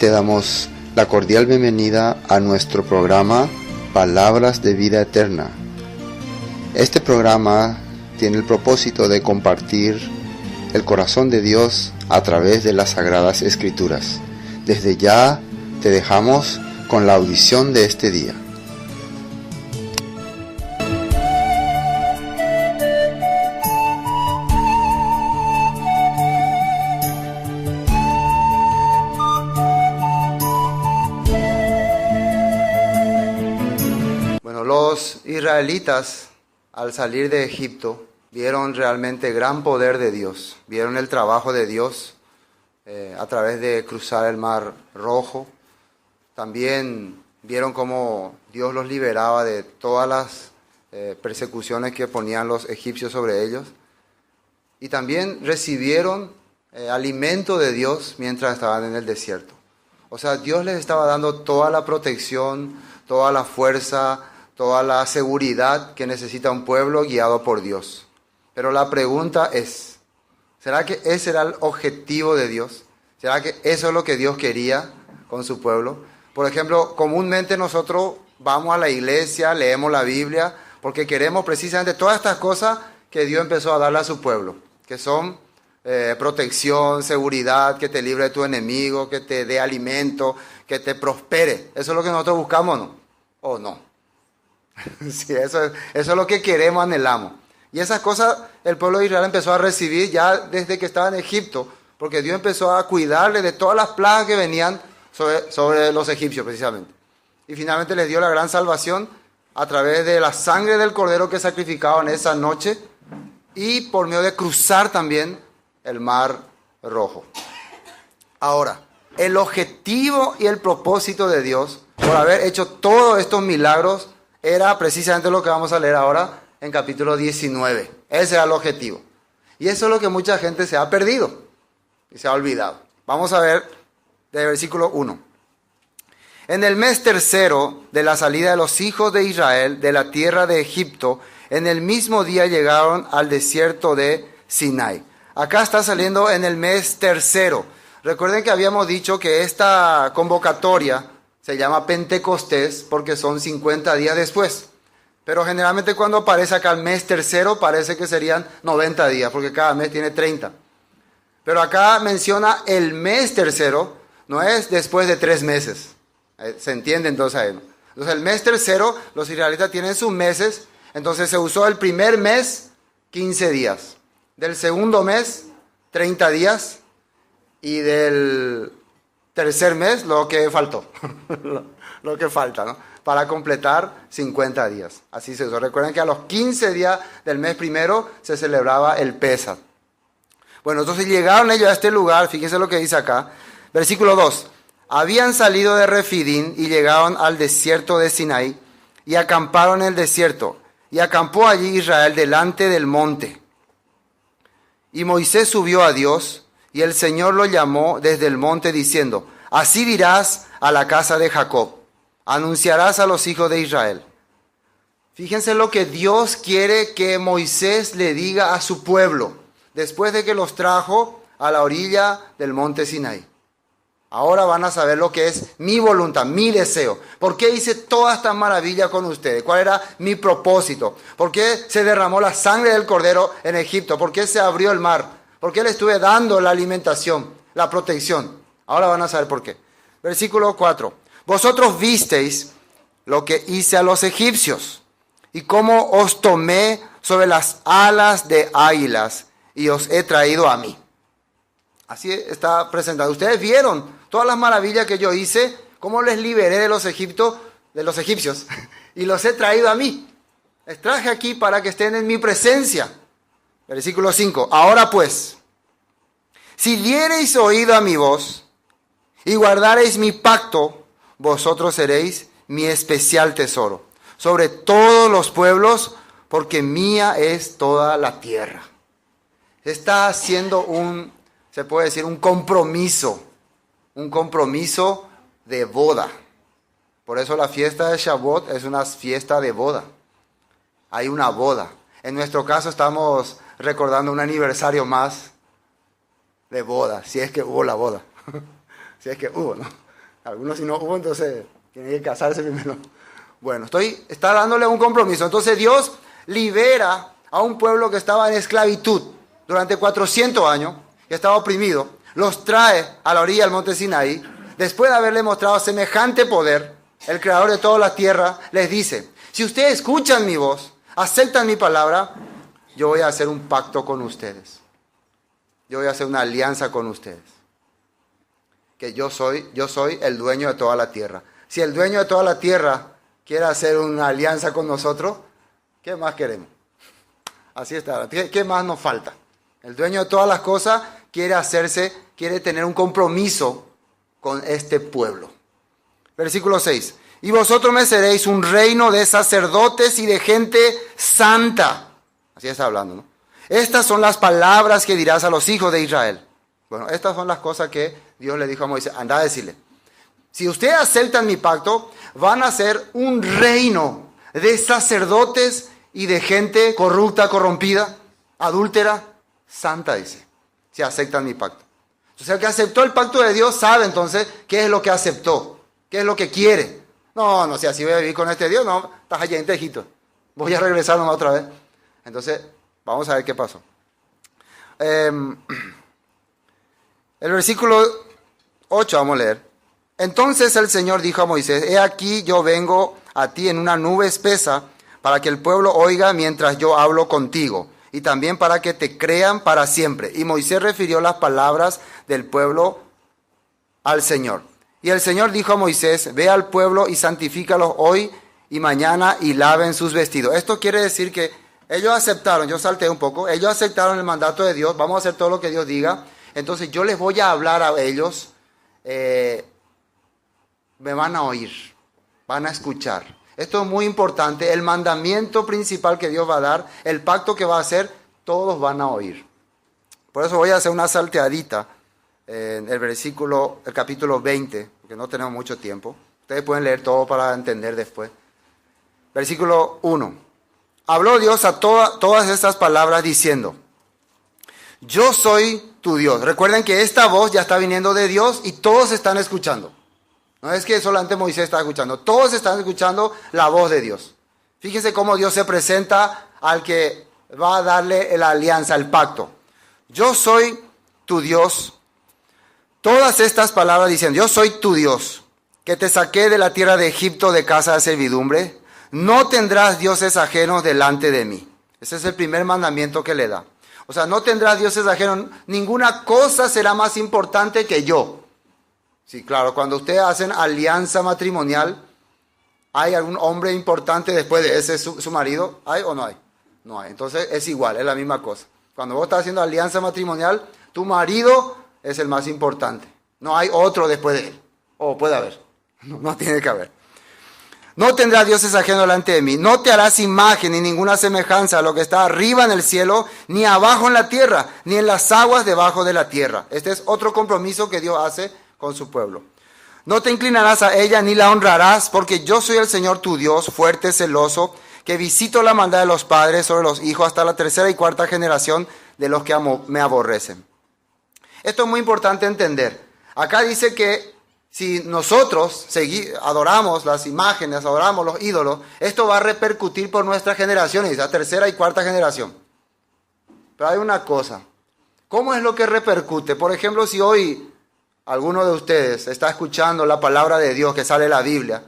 te damos la cordial bienvenida a nuestro programa Palabras de Vida Eterna. Este programa tiene el propósito de compartir el corazón de Dios a través de las Sagradas Escrituras. Desde ya te dejamos con la audición de este día. Los israelitas, al salir de Egipto, vieron realmente gran poder de Dios, vieron el trabajo de Dios a través de cruzar el Mar Rojo. También vieron cómo Dios los liberaba de todas las persecuciones que ponían los egipcios sobre ellos. Y también recibieron alimento de Dios mientras estaban en el desierto. O sea, Dios les estaba dando toda la protección, toda la fuerza, toda la seguridad que necesita un pueblo guiado por Dios. Pero la pregunta es, ¿será que ese era el objetivo de Dios? ¿Será que eso es lo que Dios quería con su pueblo? Por ejemplo, comúnmente nosotros vamos a la iglesia, leemos la Biblia, porque queremos precisamente todas estas cosas que Dios empezó a darle a su pueblo, que son protección, seguridad, que te libre de tu enemigo, que te dé alimento, que te prospere. Eso es lo que nosotros buscamos, ¿no? ¿O no? Sí, eso es lo que queremos, anhelamos. Y esas cosas el pueblo de Israel empezó a recibir ya desde que estaba en Egipto, porque Dios empezó a cuidarle de todas las plagas que venían sobre los egipcios precisamente. Y finalmente les dio la gran salvación a través de la sangre del cordero que sacrificaban esa noche y por medio de cruzar también el Mar Rojo. Ahora, el objetivo y el propósito de Dios por haber hecho todos estos milagros era precisamente lo que vamos a leer ahora en capítulo 19. Ese era el objetivo. Y eso es lo que mucha gente se ha perdido y se ha olvidado. Vamos a ver del versículo 1. En el mes tercero de la salida de los hijos de Israel de la tierra de Egipto, en el mismo día llegaron al desierto de Sinai. Acá está saliendo en el mes tercero. Recuerden que habíamos dicho que esta convocatoria se llama Pentecostés porque son 50 días después. Pero generalmente cuando aparece acá el mes tercero parece que serían 90 días porque cada mes tiene 30. Pero acá menciona el mes tercero, no es después de 3 meses. ¿Se entiende entonces ahí? Entonces el mes tercero, los israelitas tienen sus meses, entonces se usó el primer mes 15 días. Del segundo mes 30 días y del tercer mes, lo que faltó, lo que falta, ¿no? Para completar 50 días. Así se hizo. Recuerden que a los 15 días del mes primero se celebraba el Pesaj. Bueno, entonces llegaron ellos a este lugar, fíjense lo que dice acá, versículo 2. Habían salido de Refidín y llegaron al desierto de Sinaí y acamparon en el desierto. Y acampó allí Israel delante del monte. Y Moisés subió a Dios. Y el Señor lo llamó desde el monte diciendo, así dirás a la casa de Jacob, anunciarás a los hijos de Israel. Fíjense lo que Dios quiere que Moisés le diga a su pueblo, después de que los trajo a la orilla del monte Sinaí. Ahora van a saber lo que es mi voluntad, mi deseo. ¿Por qué hice toda esta maravilla con ustedes? ¿Cuál era mi propósito? ¿Por qué se derramó la sangre del cordero en Egipto? ¿Por qué se abrió el mar? ¿Por qué le estuve dando la alimentación, la protección? Ahora van a saber por qué. Versículo 4. Vosotros visteis lo que hice a los egipcios y cómo os tomé sobre las alas de águilas y os he traído a mí. Así está presentado. Ustedes vieron todas las maravillas que yo hice, cómo les liberé de los egipcios y los he traído a mí. Les traje aquí para que estén en mi presencia. Versículo 5. Ahora pues, si diereis oído a mi voz y guardareis mi pacto, vosotros seréis mi especial tesoro sobre todos los pueblos, porque mía es toda la tierra. Está haciendo se puede decir, un compromiso de boda. Por eso la fiesta de Shavuot es una fiesta de boda. Hay una boda. En nuestro caso estamos recordando un aniversario más de boda, si es que hubo la boda. Si es que hubo, ¿no? Algunos si no hubo, entonces tienen que casarse primero. Bueno, está dándole un compromiso. Entonces Dios libera a un pueblo que estaba en esclavitud durante 400 años, que estaba oprimido, los trae a la orilla del monte Sinaí. Después de haberle mostrado semejante poder, el creador de toda la tierra les dice: si ustedes escuchan mi voz, aceptan mi palabra, yo voy a hacer un pacto con ustedes. Yo voy a hacer una alianza con ustedes. Que yo soy el dueño de toda la tierra. Si el dueño de toda la tierra quiere hacer una alianza con nosotros, ¿qué más queremos? Así está. ¿Qué más nos falta? El dueño de todas las cosas quiere tener un compromiso con este pueblo. Versículo 6. Y vosotros me seréis un reino de sacerdotes y de gente santa. Así está hablando, ¿no? Estas son las palabras que dirás a los hijos de Israel. Bueno, estas son las cosas que Dios le dijo a Moisés. Anda a decirle: si ustedes aceptan mi pacto, van a ser un reino de sacerdotes y de gente corrupta, corrompida, adúltera, santa, dice. Si aceptan mi pacto. Entonces el que aceptó el pacto de Dios sabe entonces qué es lo que aceptó, qué es lo que quiere. No, si así voy a vivir con este Dios, no, estás allá en Egipto. Voy a regresar nomás otra vez. Entonces, vamos a ver qué pasó. El versículo 8 vamos a leer. Entonces el Señor dijo a Moisés: he aquí yo vengo a ti en una nube espesa, para que el pueblo oiga mientras yo hablo contigo, y también para que te crean para siempre. Y Moisés refirió las palabras del pueblo al Señor. Y el Señor dijo a Moisés: ve al pueblo y santifícalos hoy y mañana y laven sus vestidos. Esto quiere decir que ellos aceptaron, yo salté un poco, ellos aceptaron el mandato de Dios, vamos a hacer todo lo que Dios diga. Entonces yo les voy a hablar a ellos, me van a oír, van a escuchar. Esto es muy importante, el mandamiento principal que Dios va a dar, el pacto que va a hacer, todos van a oír. Por eso voy a hacer una salteadita en el capítulo 20, porque no tenemos mucho tiempo. Ustedes pueden leer todo para entender después. Versículo 1. Habló Dios a todas estas palabras diciendo: yo soy tu Dios. Recuerden que esta voz ya está viniendo de Dios y todos están escuchando. No es que solamente Moisés está escuchando, todos están escuchando la voz de Dios. Fíjense cómo Dios se presenta al que va a darle la alianza, el pacto. Yo soy tu Dios. Todas estas palabras dicen: yo soy tu Dios, que te saqué de la tierra de Egipto de casa de servidumbre. No tendrás dioses ajenos delante de mí. Ese es el primer mandamiento que le da. O sea, no tendrás dioses ajenos. Ninguna cosa será más importante que yo. Sí, claro, cuando ustedes hacen alianza matrimonial, ¿hay algún hombre importante después de ese su marido? ¿Hay o no hay? No hay. Entonces es igual, es la misma cosa. Cuando vos estás haciendo alianza matrimonial, tu marido es el más importante. No hay otro después de él. O puede haber. No tiene que haber. No tendrás dioses ajenos delante de mí. No te harás imagen ni ninguna semejanza a lo que está arriba en el cielo, ni abajo en la tierra, ni en las aguas debajo de la tierra. Este es otro compromiso que Dios hace con su pueblo. No te inclinarás a ella ni la honrarás, porque yo soy el Señor tu Dios, fuerte, celoso, que visito la maldad de los padres sobre los hijos hasta la tercera y cuarta generación de los que me aborrecen. Esto es muy importante entender. Acá dice que si nosotros adoramos las imágenes, adoramos los ídolos, esto va a repercutir por nuestras generaciones, la tercera y cuarta generación. Pero hay una cosa. ¿Cómo es lo que repercute? Por ejemplo, si hoy alguno de ustedes está escuchando la palabra de Dios que sale en la Biblia,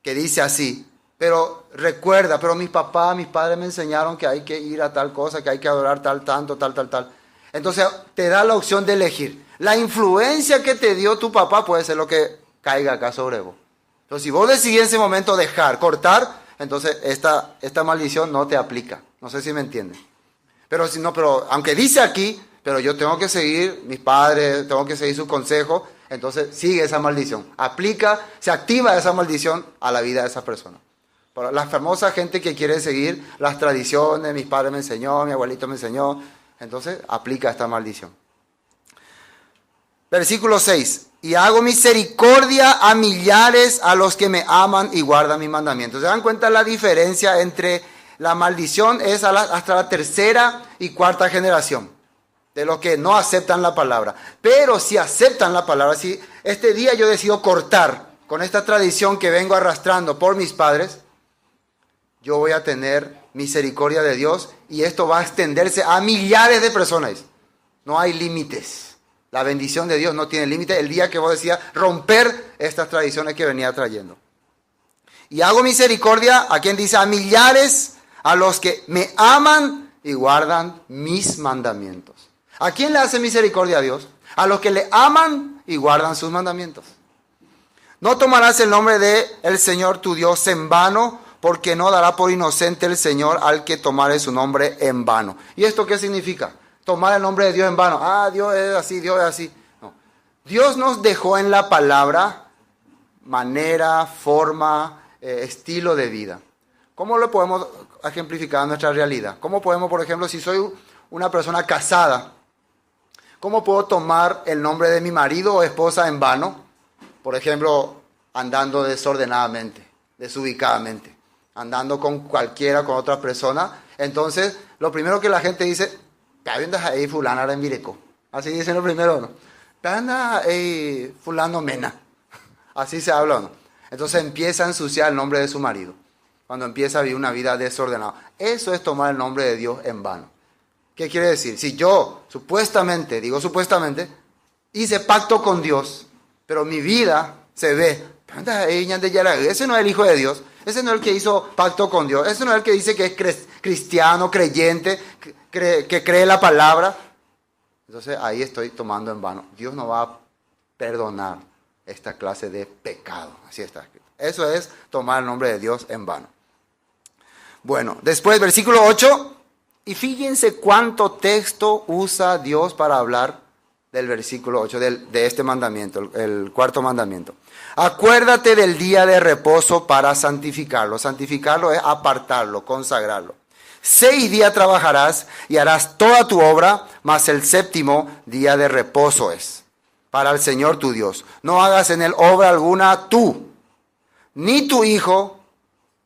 que dice así, pero recuerda, pero mis padres me enseñaron que hay que ir a tal cosa, que hay que adorar tal. Entonces te da la opción de elegir. La influencia que te dio tu papá puede ser lo que caiga acá sobre vos. Entonces si vos decidís en ese momento cortar, entonces esta maldición no te aplica. No sé si me entienden. Pero aunque dice aquí, pero yo tengo que seguir mis padres, tengo que seguir sus consejos, entonces sigue esa maldición. Se activa esa maldición a la vida de esa persona. Para la famosa gente que quiere seguir las tradiciones, mis padres me enseñó, mi abuelito me enseñó, entonces aplica esta maldición. Versículo 6. Y hago misericordia a millares a los que me aman y guardan mis mandamientos. ¿Se dan cuenta la diferencia entre la maldición es hasta la tercera y cuarta generación? de los que no aceptan la palabra. Pero si aceptan la palabra, si este día yo decido cortar con esta tradición que vengo arrastrando por mis padres, yo voy a tener misericordia de Dios y esto va a extenderse a millares de personas. No hay límites. La bendición de Dios no tiene límite. El día que vos decías romper estas tradiciones que venía trayendo. Y hago misericordia a quien dice a millares, a los que me aman y guardan mis mandamientos. ¿A quién le hace misericordia a Dios? A los que le aman y guardan sus mandamientos. No tomarás el nombre de el Señor tu Dios en vano, porque no dará por inocente el Señor al que tomare su nombre en vano. ¿Y esto qué significa? Tomar el nombre de Dios en vano. Ah, Dios es así, Dios es así. No. Dios nos dejó en la palabra manera, forma, estilo de vida. ¿Cómo lo podemos ejemplificar en nuestra realidad? ¿Cómo podemos, por ejemplo, si soy una persona casada, cómo puedo tomar el nombre de mi marido o esposa en vano? Por ejemplo, andando desordenadamente, desubicadamente, andando con cualquiera, con otra persona. Entonces, lo primero que la gente dice, anda ahí fulana en Vireco. Así dicen lo primero, ¿no? Anda ahí fulano mena. Así se habla, ¿no? Entonces empieza a ensuciar el nombre de su marido. Cuando empieza a vivir una vida desordenada. Eso es tomar el nombre de Dios en vano. ¿Qué quiere decir? Si yo supuestamente, digo supuestamente, hice pacto con Dios, pero mi vida se ve, ese no es el Hijo de Dios, ese no es el que hizo pacto con Dios, ese no es el que dice que es cristiano, creyente, que cree la palabra. Entonces ahí estoy tomando en vano. Dios no va a perdonar esta clase de pecado. Así está escrito. Eso es tomar el nombre de Dios en vano. Bueno, después versículo 8. Y fíjense cuánto texto usa Dios para hablar del versículo 8 de este mandamiento, el cuarto mandamiento. Acuérdate del día de reposo para santificarlo. Santificarlo es apartarlo, consagrarlo. 6 días trabajarás y harás toda tu obra, mas el séptimo día de reposo es para el Señor tu Dios. No hagas en él obra alguna tú, ni tu hijo,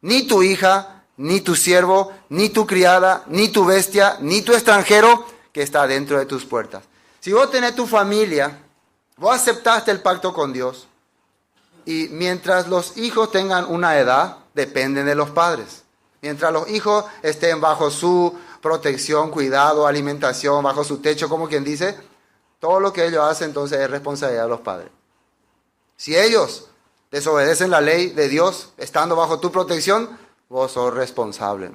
ni tu hija, ni tu siervo, ni tu criada, ni tu bestia, ni tu extranjero que está dentro de tus puertas. Si vos tenés tu familia, vos aceptaste el pacto con Dios, y mientras los hijos tengan una edad, dependen de los padres. Mientras los hijos estén bajo su protección, cuidado, alimentación, bajo su techo, como quien dice, todo lo que ellos hacen entonces es responsabilidad de los padres. Si ellos desobedecen la ley de Dios, estando bajo tu protección, vos sos responsable.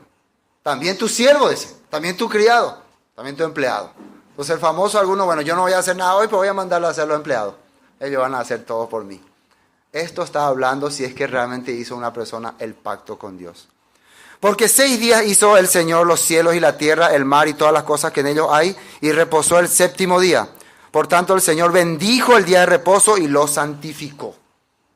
También tu siervo, dice, también tu criado, también tu empleado. Entonces el famoso alguno, bueno, yo no voy a hacer nada hoy, pero voy a mandarlo a hacer los empleados. Ellos van a hacer todo por mí. Esto está hablando si es que realmente hizo una persona el pacto con Dios. Porque 6 días hizo el Señor los cielos y la tierra, el mar y todas las cosas que en ellos hay, y reposó el séptimo día. Por tanto, el Señor bendijo el día de reposo y lo santificó.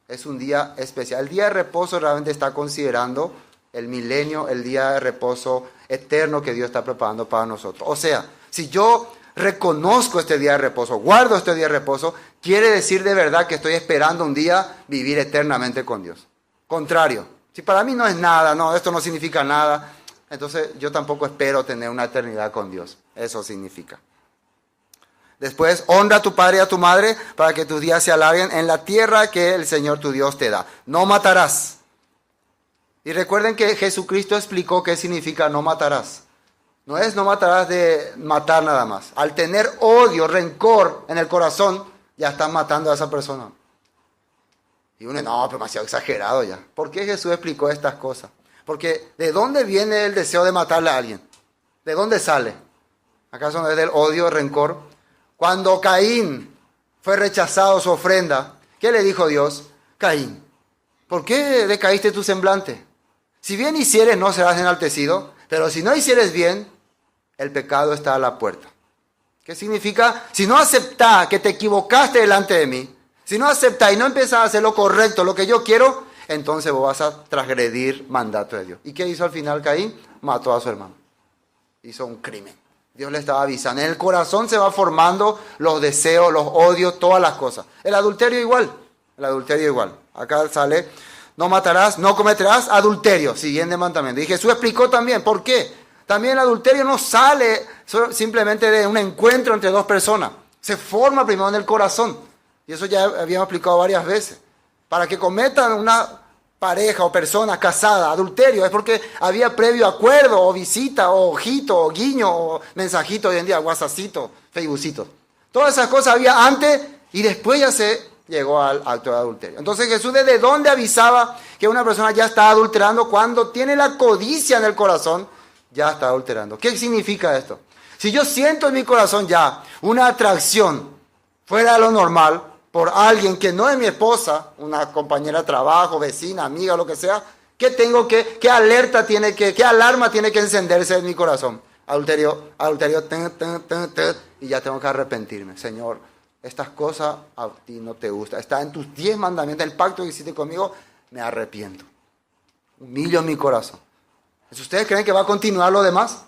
Es un día especial. El día de reposo realmente está considerando el milenio, el día de reposo eterno que Dios está preparando para nosotros. O sea, si yo reconozco este día de reposo, guardo este día de reposo, quiere decir de verdad que estoy esperando un día vivir eternamente con Dios. Contrario, si para mí no es nada, no, esto no significa nada, entonces yo tampoco espero tener una eternidad con Dios. Eso significa. Después, honra a tu padre y a tu madre para que tus días se alarguen en la tierra que el Señor tu Dios te da. No matarás. Y recuerden que Jesucristo explicó qué significa no matarás. No es no matarás de matar nada más. Al tener odio, rencor en el corazón, ya estás matando a esa persona. Y uno, no, pero demasiado exagerado ya. ¿Por qué Jesús explicó estas cosas? Porque ¿de dónde viene el deseo de matarle a alguien? ¿De dónde sale? ¿Acaso no es del odio, rencor? Cuando Caín fue rechazado su ofrenda, ¿qué le dijo Dios? Caín, ¿por qué decaíste tu semblante? Si bien hicieres, no serás enaltecido, pero si no hicieres bien, el pecado está a la puerta. ¿Qué significa? Si no aceptás que te equivocaste delante de mí, si no aceptás y no empiezas a hacer lo correcto, lo que yo quiero, entonces vos vas a transgredir mandato de Dios. ¿Y qué hizo al final Caín? Mató a su hermano. Hizo un crimen. Dios le estaba avisando. En el corazón se va formando los deseos, los odios, todas las cosas. El adulterio igual. El adulterio igual. Acá sale, no matarás, no cometerás adulterio. Siguiente mandamiento. Y Jesús explicó también, ¿por qué? También el adulterio no sale simplemente de un encuentro entre dos personas. Se forma primero en el corazón. Y eso ya habíamos explicado varias veces. Para que cometan una pareja o persona casada adulterio es porque había previo acuerdo o visita o ojito o guiño o mensajito hoy en día, whatsappcito, facebookcito. Todas esas cosas había antes y después ya se llegó al acto de adulterio. Entonces Jesús ¿desde dónde avisaba que una persona ya está adulterando? Cuando tiene la codicia en el corazón, ya está adulterando. ¿Qué significa esto? Si yo siento en mi corazón ya una atracción fuera de lo normal por alguien que no es mi esposa, una compañera de trabajo, vecina, amiga, lo que sea, ¿qué alerta tiene qué alarma tiene que encenderse en mi corazón? Adulterio, y ya tengo que arrepentirme. Señor, estas cosas a ti no te gustan. Está en tus 10 mandamientos, el pacto que hiciste conmigo, me arrepiento. Humillo mi corazón. ¿Ustedes creen que va a continuar lo demás?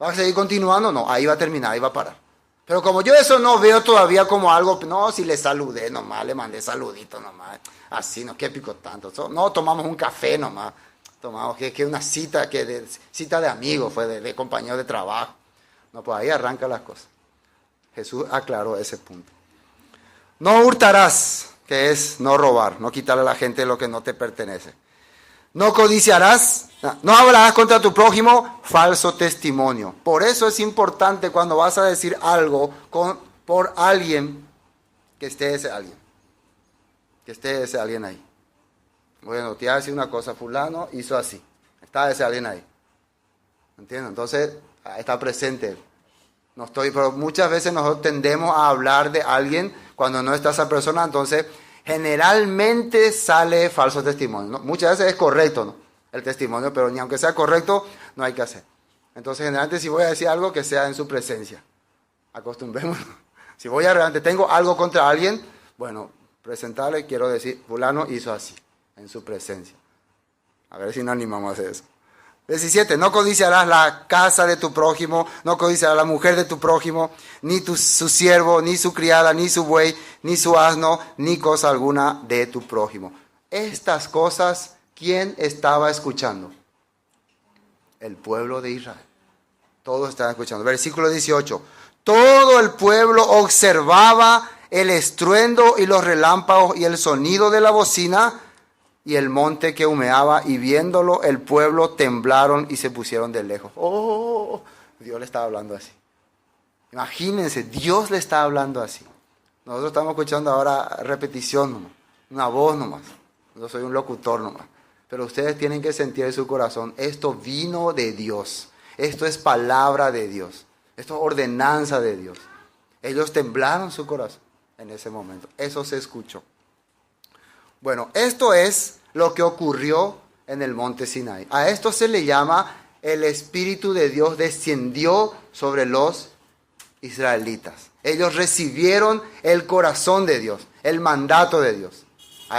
¿Va a seguir continuando? No, ahí va a terminar, ahí va a parar. Pero como yo eso no veo todavía como algo, no, si le saludé nomás, le mandé saludito nomás, así, no, qué pico tanto. No, tomamos un café nomás, tomamos que una cita, cita de amigos, fue de compañeros de trabajo. No, pues ahí arranca las cosas. Jesús aclaró ese punto. No hurtarás, que es no robar, no quitarle a la gente lo que no te pertenece. No codiciarás, no hablarás contra tu prójimo, falso testimonio. Por eso es importante cuando vas a decir algo por alguien, que esté ese alguien. Que esté ese alguien ahí. Bueno, te voy a decir una cosa, fulano hizo así. Está ese alguien ahí. ¿Entiendes? Entonces, está presente. Pero muchas veces nosotros tendemos a hablar de alguien cuando no está esa persona, entonces generalmente sale falso testimonio, ¿no? Muchas veces es correcto, ¿no?, el testimonio, pero ni aunque sea correcto, no hay que hacer. Entonces, generalmente si voy a decir algo, que sea en su presencia. Acostumbrémonos. Si voy a realmente tengo algo contra alguien, bueno, presentarle, quiero decir, fulano hizo así, en su presencia. A ver si nos animamos a hacer eso. 17. No codiciarás la casa de tu prójimo, no codiciarás la mujer de tu prójimo, ni su siervo, ni su criada, ni su buey, ni su asno, ni cosa alguna de tu prójimo. Estas cosas, ¿quién estaba escuchando? El pueblo de Israel. Todos estaban escuchando. Versículo 18. Todo el pueblo observaba el estruendo y los relámpagos y el sonido de la bocina y el monte que humeaba, y viéndolo el pueblo temblaron y se pusieron de lejos. Oh, Dios le estaba hablando así. Imagínense, Dios le está hablando así. Nosotros estamos escuchando ahora repetición nomás, una voz nomás. Yo soy un locutor nomás. Pero ustedes tienen que sentir en su corazón, esto vino de Dios. Esto es palabra de Dios. Esto es ordenanza de Dios. Ellos temblaron su corazón en ese momento. Eso se escuchó. Bueno, esto es lo que ocurrió en el monte Sinaí. A esto se le llama el Espíritu de Dios descendió sobre los israelitas. Ellos recibieron el corazón de Dios, el mandato de Dios.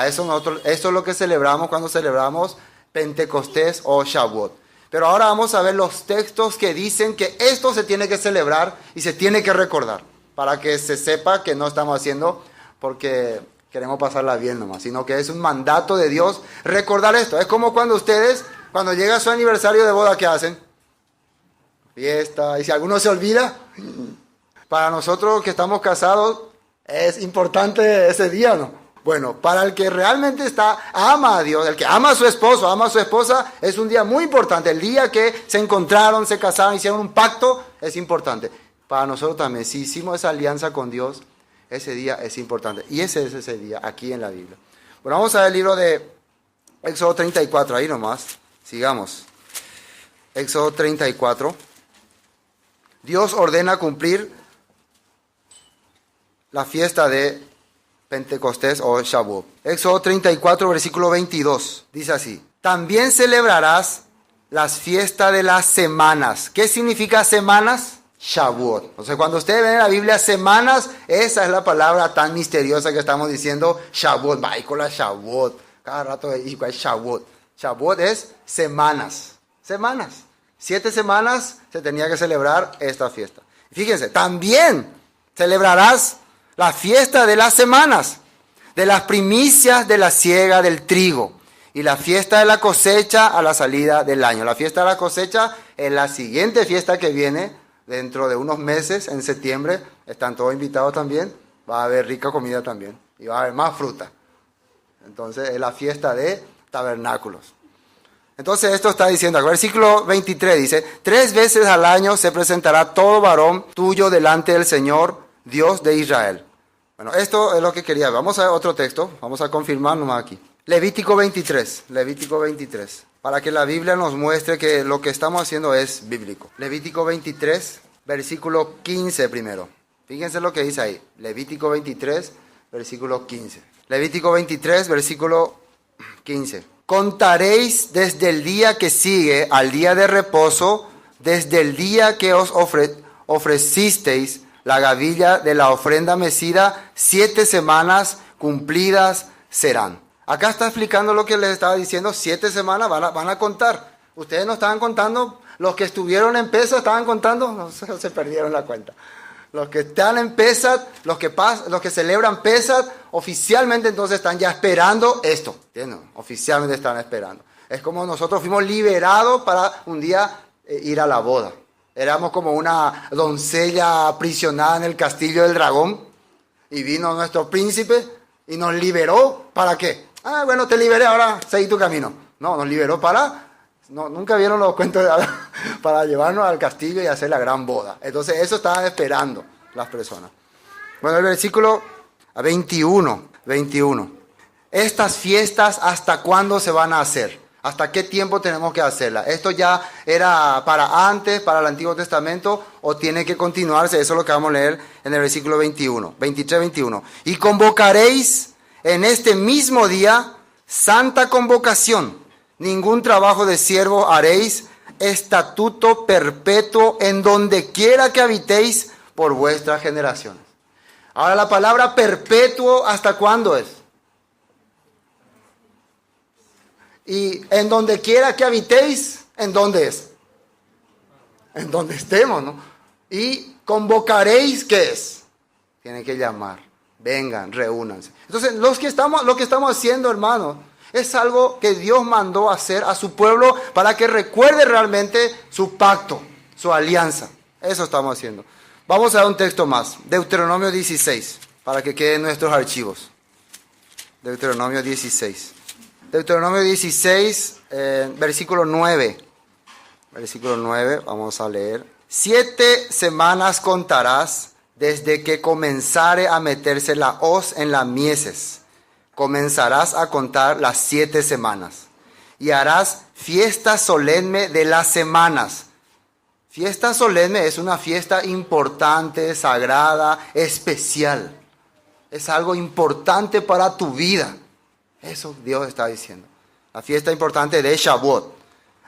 Eso es lo que celebramos cuando celebramos Pentecostés o Shavuot. Pero ahora vamos a ver los textos que dicen que esto se tiene que celebrar y se tiene que recordar, para que se sepa que no estamos haciendo porque queremos pasarla bien nomás, sino que es un mandato de Dios recordar esto. Es como cuando ustedes, cuando llega su aniversario de boda, ¿qué hacen? Fiesta. Y si alguno se olvida, para nosotros que estamos casados, es importante ese día, ¿no? Bueno, para el que realmente ama a Dios, el que ama a su esposo, ama a su esposa, es un día muy importante. El día que se encontraron, se casaron, hicieron un pacto, es importante. Para nosotros también, si hicimos esa alianza con Dios, ese día es importante. Y ese es ese día aquí en la Biblia. Bueno, vamos a ver el libro de Éxodo 34, ahí nomás. Sigamos. Éxodo 34. Dios ordena cumplir la fiesta de Pentecostés o Shavuot. Éxodo 34, versículo 22. Dice así. También celebrarás las fiestas de las semanas. ¿Qué significa semanas? Shavuot. O sea, cuando ustedes ven en la Biblia semanas, esa es la palabra tan misteriosa que estamos diciendo, Shavuot. Baikola Shavuot. Cada rato igual Shavuot. Shavuot es semanas. Semanas. 7 semanas se tenía que celebrar esta fiesta. Fíjense, también celebrarás la fiesta de las semanas, de las primicias de la siega del trigo y la fiesta de la cosecha a la salida del año. La fiesta de la cosecha es la siguiente fiesta que viene dentro de unos meses, en septiembre. Están todos invitados también. Va a haber rica comida también y va a haber más fruta. Entonces es la fiesta de tabernáculos. Entonces esto está diciendo, versículo 23 dice, 3 veces al año se presentará todo varón tuyo delante del Señor, Dios de Israel. Bueno, esto es lo que quería. Vamos a ver otro texto, vamos a confirmar nomás aquí. Levítico 23, para que la Biblia nos muestre que lo que estamos haciendo es bíblico. Levítico 23, versículo 15 primero. Fíjense lo que dice ahí, Levítico 23, versículo 15. Levítico 23, versículo 15. Contaréis desde el día que sigue al día de reposo, desde el día que os ofrecisteis la gavilla de la ofrenda mecida, 7 semanas cumplidas serán. Acá está explicando lo que les estaba diciendo, 7 semanas van a contar. Ustedes no estaban contando, los que estuvieron en Pesach estaban contando, no se perdieron la cuenta. Los que están en Pesach, los que celebran Pesach, oficialmente entonces están ya esperando esto. ¿Entienden? Oficialmente están esperando. Es como nosotros fuimos liberados para un día ir a la boda. Éramos como una doncella aprisionada en el castillo del dragón. Y vino nuestro príncipe y nos liberó. ¿Para qué? Bueno, te liberé, ahora seguí tu camino. No, nos liberó nunca vieron los cuentos para llevarnos al castillo y hacer la gran boda. Entonces eso estaban esperando las personas. Bueno, el versículo 21. Estas fiestas, ¿hasta cuándo se van a hacer? ¿Hasta qué tiempo tenemos que hacerlas? ¿Esto ya era para antes, para el Antiguo Testamento, o tiene que continuarse? Eso es lo que vamos a leer en el versículo 23-21. Y convocaréis en este mismo día santa convocación. Ningún trabajo de siervo haréis, estatuto perpetuo en donde quiera que habitéis por vuestras generaciones. Ahora la palabra perpetuo, ¿hasta cuándo es? Y en donde quiera que habitéis, ¿en dónde es? En donde estemos, ¿no? Y convocaréis, ¿qué es? Tiene que llamar, vengan, reúnanse. Entonces, lo que estamos haciendo, hermanos, es algo que Dios mandó hacer a su pueblo para que recuerde realmente su pacto, su alianza. Eso estamos haciendo. Vamos a ver un texto más. Deuteronomio 16, para que queden nuestros archivos. Deuteronomio 16. Deuteronomio 16, versículo 9. Versículo 9, vamos a leer. 7 semanas contarás desde que comenzare a meterse la hoz en las mieses. Comenzarás a contar las 7 semanas y harás fiesta solemne de las semanas. Fiesta solemne es una fiesta importante, sagrada, especial. Es algo importante para tu vida. Eso Dios está diciendo. La fiesta importante de Shavuot.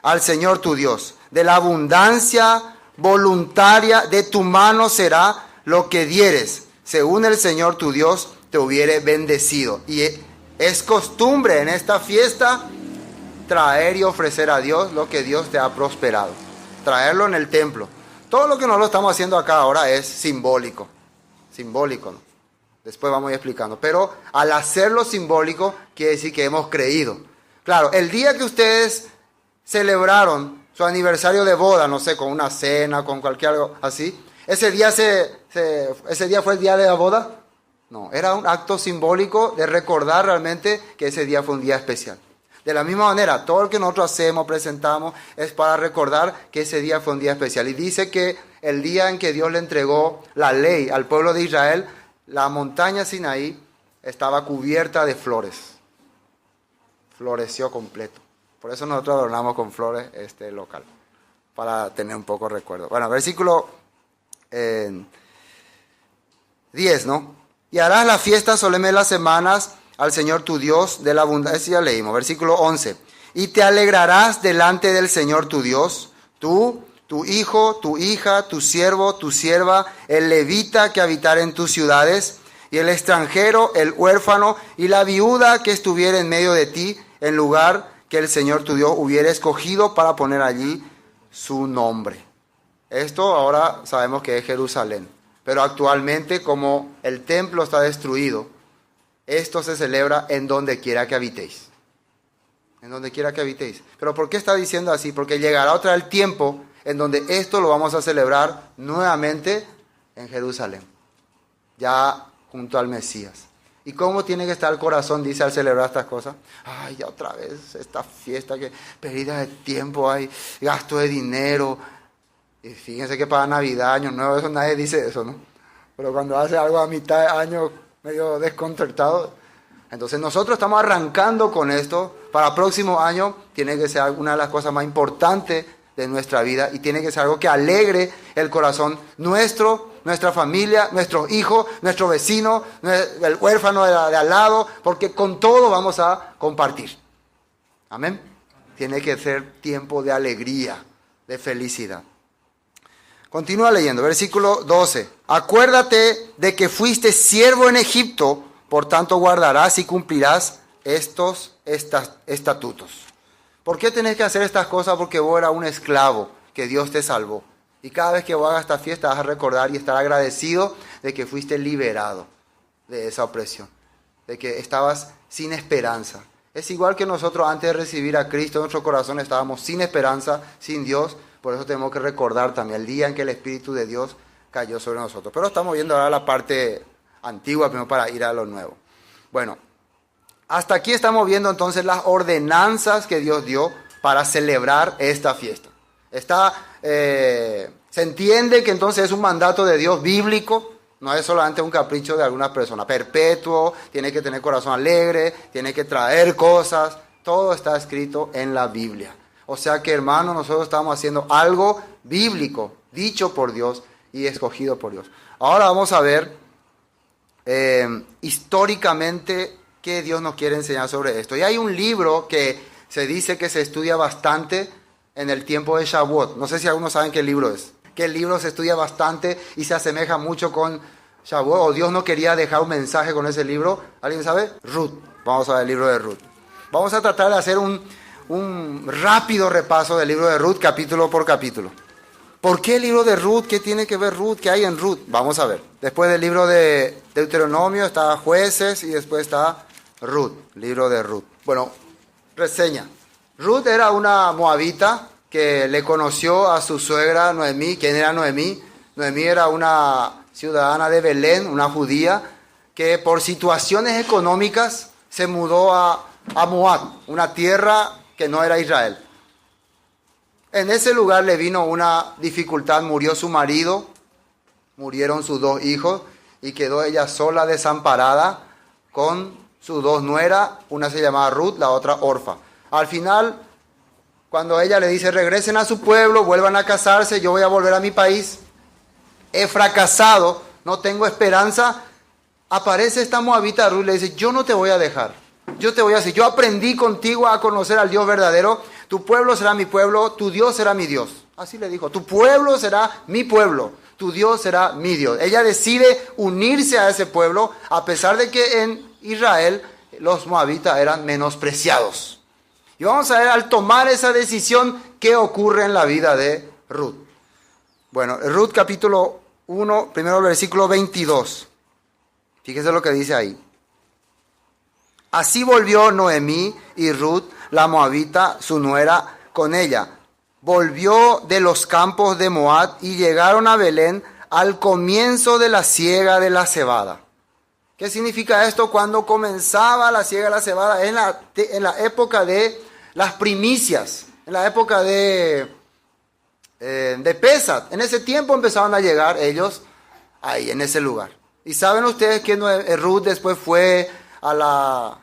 Al Señor tu Dios. De la abundancia voluntaria de tu mano será lo que dieres, según el Señor tu Dios te hubiere bendecido. Y es costumbre en esta fiesta traer y ofrecer a Dios lo que Dios te ha prosperado. Traerlo en el templo. Todo lo que nosotros estamos haciendo acá ahora es simbólico. Simbólico, ¿no? Después vamos a ir explicando. Pero al hacerlo simbólico quiere decir que hemos creído. Claro, el día que ustedes celebraron su aniversario de boda, no sé, con una cena, con cualquier algo así, ese día fue el día de la boda. No, era un acto simbólico de recordar realmente que ese día fue un día especial. De la misma manera, todo lo que nosotros hacemos, presentamos, es para recordar que ese día fue un día especial. Y dice que el día en que Dios le entregó la ley al pueblo de Israel, la montaña Sinaí estaba cubierta de flores. Floreció completo. Por eso nosotros adornamos con flores este local, para tener un poco de recuerdo. Bueno, versículo 10, ¿no? Y harás la fiesta solemne de las semanas al Señor tu Dios de la abundancia. Ya leímos, versículo 11. Y te alegrarás delante del Señor tu Dios, tú, tu hijo, tu hija, tu siervo, tu sierva, el levita que habitare en tus ciudades, y el extranjero, el huérfano, y la viuda que estuviera en medio de ti, en lugar que el Señor tu Dios hubiera escogido para poner allí su nombre. Esto ahora sabemos que es Jerusalén. Pero actualmente, como el templo está destruido, esto se celebra en donde quiera que habitéis. en donde quiera que habitéis. Pero ¿por qué está diciendo así? Porque llegará otra el tiempo en donde esto lo vamos a celebrar nuevamente en Jerusalén, ya junto al Mesías. ¿Y cómo tiene que estar el corazón, dice, al celebrar estas cosas? Ay, ya otra vez esta fiesta, que pérdida de tiempo, hay gasto de dinero. Y fíjense que para Navidad, Año Nuevo, eso nadie dice eso, ¿no? Pero cuando hace algo a mitad de año medio desconcertado. Entonces nosotros estamos arrancando con esto. Para el próximo año tiene que ser una de las cosas más importantes de nuestra vida y tiene que ser algo que alegre el corazón nuestro, nuestra familia, nuestros hijos, nuestro vecino, el huérfano de al lado, porque con todo vamos a compartir. Amén. Tiene que ser tiempo de alegría, de felicidad. Continúa leyendo, versículo 12. Acuérdate de que fuiste siervo en Egipto, por tanto guardarás y cumplirás estos estatutos. ¿Por qué tenés que hacer estas cosas? Porque vos eras un esclavo, que Dios te salvó. Y cada vez que vos hagas esta fiesta vas a recordar y estar agradecido de que fuiste liberado de esa opresión, de que estabas sin esperanza. Es igual que nosotros antes de recibir a Cristo en nuestro corazón estábamos sin esperanza, sin Dios. Por eso tenemos que recordar también el día en que el Espíritu de Dios cayó sobre nosotros. Pero estamos viendo ahora la parte antigua primero para ir a lo nuevo. Bueno, hasta aquí estamos viendo entonces las ordenanzas que Dios dio para celebrar esta fiesta. Se entiende que entonces es un mandato de Dios bíblico, no es solamente un capricho de alguna persona. Perpetuo, tiene que tener corazón alegre, tiene que traer cosas, todo está escrito en la Biblia. O sea que, hermanos, nosotros estamos haciendo algo bíblico, dicho por Dios y escogido por Dios. Ahora vamos a ver históricamente qué Dios nos quiere enseñar sobre esto. Y hay un libro que se dice que se estudia bastante en el tiempo de Shavuot. No sé si algunos saben qué libro es. Que el libro se estudia bastante y se asemeja mucho con Shavuot. O Dios no quería dejar un mensaje con ese libro. ¿Alguien sabe? Ruth. Vamos a ver el libro de Ruth. Vamos a tratar de hacer un rápido repaso del libro de Ruth, capítulo por capítulo. ¿Por qué el libro de Ruth? ¿Qué tiene que ver Ruth? ¿Qué hay en Ruth? Vamos a ver. Después del libro de Deuteronomio está Jueces y después está Ruth, libro de Ruth. Bueno, reseña. Ruth era una moabita que le conoció a su suegra Noemí. ¿Quién era Noemí? Noemí era una ciudadana de Belén, una judía, que por situaciones económicas se mudó a Moab, una tierra que no era Israel. En ese lugar le vino una dificultad, murió su marido, murieron sus 2 hijos y quedó ella sola, desamparada, con sus 2 nueras, una se llamaba Ruth, la otra Orfa. Al final, cuando ella le dice, regresen a su pueblo, vuelvan a casarse, yo voy a volver a mi país, he fracasado, no tengo esperanza, aparece esta moabita Ruth y le dice, yo no te voy a dejar, yo te voy a decir, yo aprendí contigo a conocer al Dios verdadero, tu pueblo será mi pueblo, tu Dios será mi Dios. Así le dijo, tu pueblo será mi pueblo, tu Dios será mi Dios. Ella decide unirse a ese pueblo, a pesar de que en Israel los moabitas eran menospreciados. Y vamos a ver, al tomar esa decisión, qué ocurre en la vida de Ruth. Bueno, Ruth capítulo 1, primero versículo 22. Fíjese lo que dice ahí. Así volvió Noemí y Ruth, la moabita, su nuera, con ella. Volvió de los campos de Moab y llegaron a Belén al comienzo de la siega de la cebada. ¿Qué significa esto? Cuando comenzaba la siega de la cebada, en la época de las primicias, en la época de Pesach. En ese tiempo empezaban a llegar ellos ahí, en ese lugar. Y saben ustedes que Ruth después fue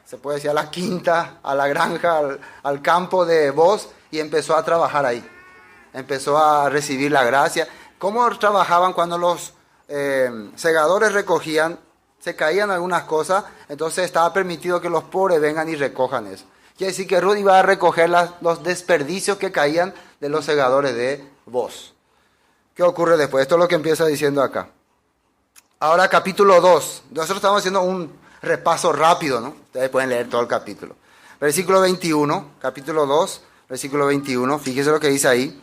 se puede decir, a la quinta, a la granja, al campo de Boz, y empezó a trabajar ahí. Empezó a recibir la gracia. ¿Cómo trabajaban cuando los segadores recogían? Se caían algunas cosas, entonces estaba permitido que los pobres vengan y recojan eso. Quiere decir que Ruth iba a recoger los desperdicios que caían de los segadores de Boz. ¿Qué ocurre después? Esto es lo que empieza diciendo acá. Ahora capítulo 2. Nosotros estamos haciendo un repaso rápido, ¿no? Ustedes pueden leer todo el capítulo. Versículo 21, capítulo 2, versículo 21. Fíjese lo que dice ahí.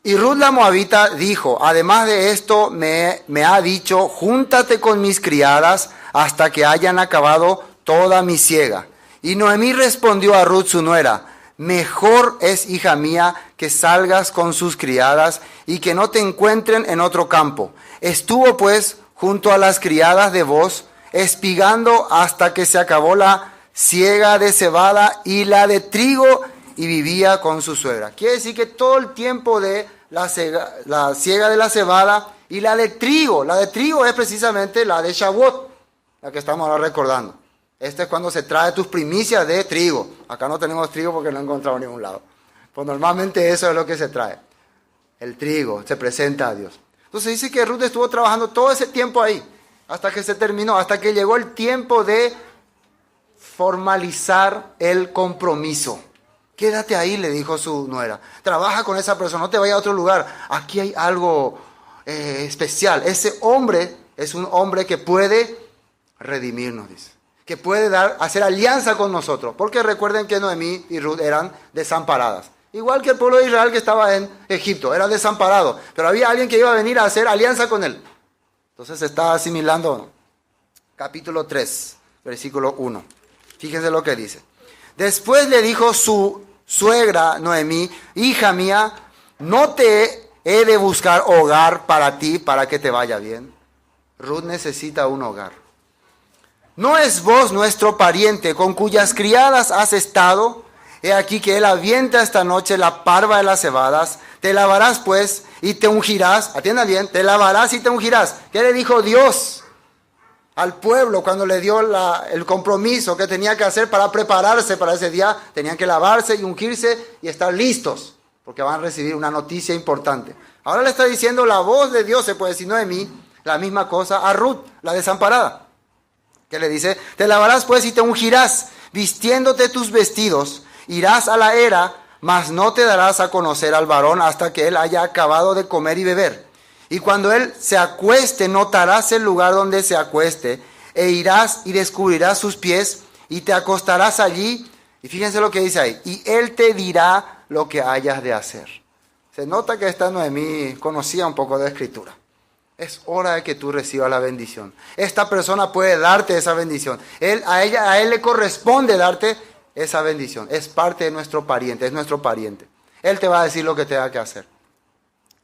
Y Ruth la moabita dijo, además de esto me ha dicho, júntate con mis criadas hasta que hayan acabado toda mi siega. Y Noemí respondió a Ruth su nuera: mejor es, hija mía, que salgas con sus criadas y que no te encuentren en otro campo. Estuvo pues junto a las criadas de Booz, espigando hasta que se acabó la siega de cebada y la de trigo, y vivía con su suegra. Quiere decir que todo el tiempo de la siega de la cebada y la de trigo es precisamente la de Shavuot, la que estamos ahora recordando. Este es cuando se trae tus primicias de trigo. Acá no tenemos trigo porque no he encontrado en ningún lado. Pues normalmente eso es lo que se trae. El trigo se presenta a Dios. Entonces dice que Ruth estuvo trabajando todo ese tiempo ahí, hasta que se terminó, hasta que llegó el tiempo de formalizar el compromiso. Quédate ahí, le dijo su nuera. Trabaja con esa persona, no te vayas a otro lugar. Aquí hay algo especial. Ese hombre es un hombre que puede redimirnos, dice. Que puede hacer alianza con nosotros. Porque recuerden que Noemí y Ruth eran desamparadas. Igual que el pueblo de Israel que estaba en Egipto, era desamparado. Pero había alguien que iba a venir a hacer alianza con él. Entonces se está asimilando. Capítulo 3, versículo 1. Fíjense lo que dice. Después le dijo su suegra Noemí: hija mía, ¿no te he de buscar hogar para ti, para que te vaya bien? Ruth necesita un hogar. ¿No es vos nuestro pariente con cuyas criadas has estado? He aquí que él avienta esta noche la parva de las cebadas. Te lavarás pues y te ungirás. Atienda bien, te lavarás y te ungirás. ¿Qué le dijo Dios al pueblo cuando le dio el compromiso que tenía que hacer para prepararse para ese día? Tenían que lavarse y ungirse y estar listos, porque van a recibir una noticia importante. Ahora le está diciendo la voz de Dios, se puede decir Noemí, la misma cosa a Ruth, la desamparada. Que le dice: te lavarás pues y te ungirás, vistiéndote tus vestidos, irás a la era, mas no te darás a conocer al varón hasta que él haya acabado de comer y beber. Y cuando él se acueste, notarás el lugar donde se acueste, e irás y descubrirás sus pies, y te acostarás allí. Y fíjense lo que dice ahí: y él te dirá lo que hayas de hacer. Se nota que esta Noemí conocía un poco de escritura. Es hora de que tú recibas la bendición. Esta persona puede darte esa bendición. A él le corresponde darte esa bendición. Es parte de nuestro pariente, es nuestro pariente. Él te va a decir lo que tenga que hacer.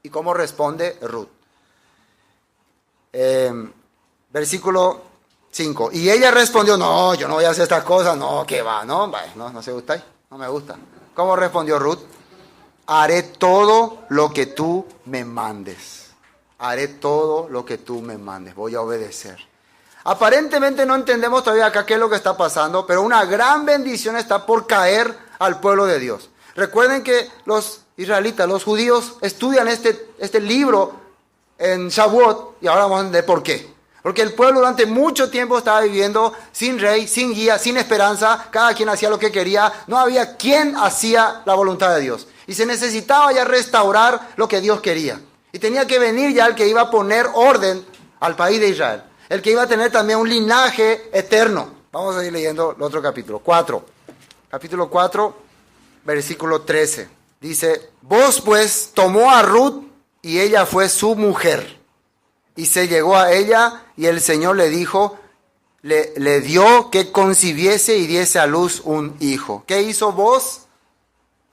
¿Y cómo responde Ruth? Versículo 5. Y ella respondió: no, yo no voy a hacer estas cosas. No, ¿qué va? No se gusta. No me gusta. ¿Cómo respondió Ruth? Haré todo lo que tú me mandes. Haré todo lo que tú me mandes. Voy a obedecer. Aparentemente no entendemos todavía acá qué es lo que está pasando, pero una gran bendición está por caer al pueblo de Dios. Recuerden que los israelitas, los judíos, estudian este libro en Shavuot, y ahora vamos a entender por qué. Porque el pueblo durante mucho tiempo estaba viviendo sin rey, sin guía, sin esperanza. Cada quien hacía lo que quería. No había quien hacía la voluntad de Dios. Y se necesitaba ya restaurar lo que Dios quería. Y tenía que venir ya el que iba a poner orden al país de Israel. El que iba a tener también un linaje eterno. Vamos a ir leyendo el otro capítulo. 4. Capítulo 4, versículo 13. Dice: Vos pues tomó a Ruth y ella fue su mujer. Y se llegó a ella y el Señor le dijo, le dio que concibiese y diese a luz un hijo. ¿Qué hizo Vos?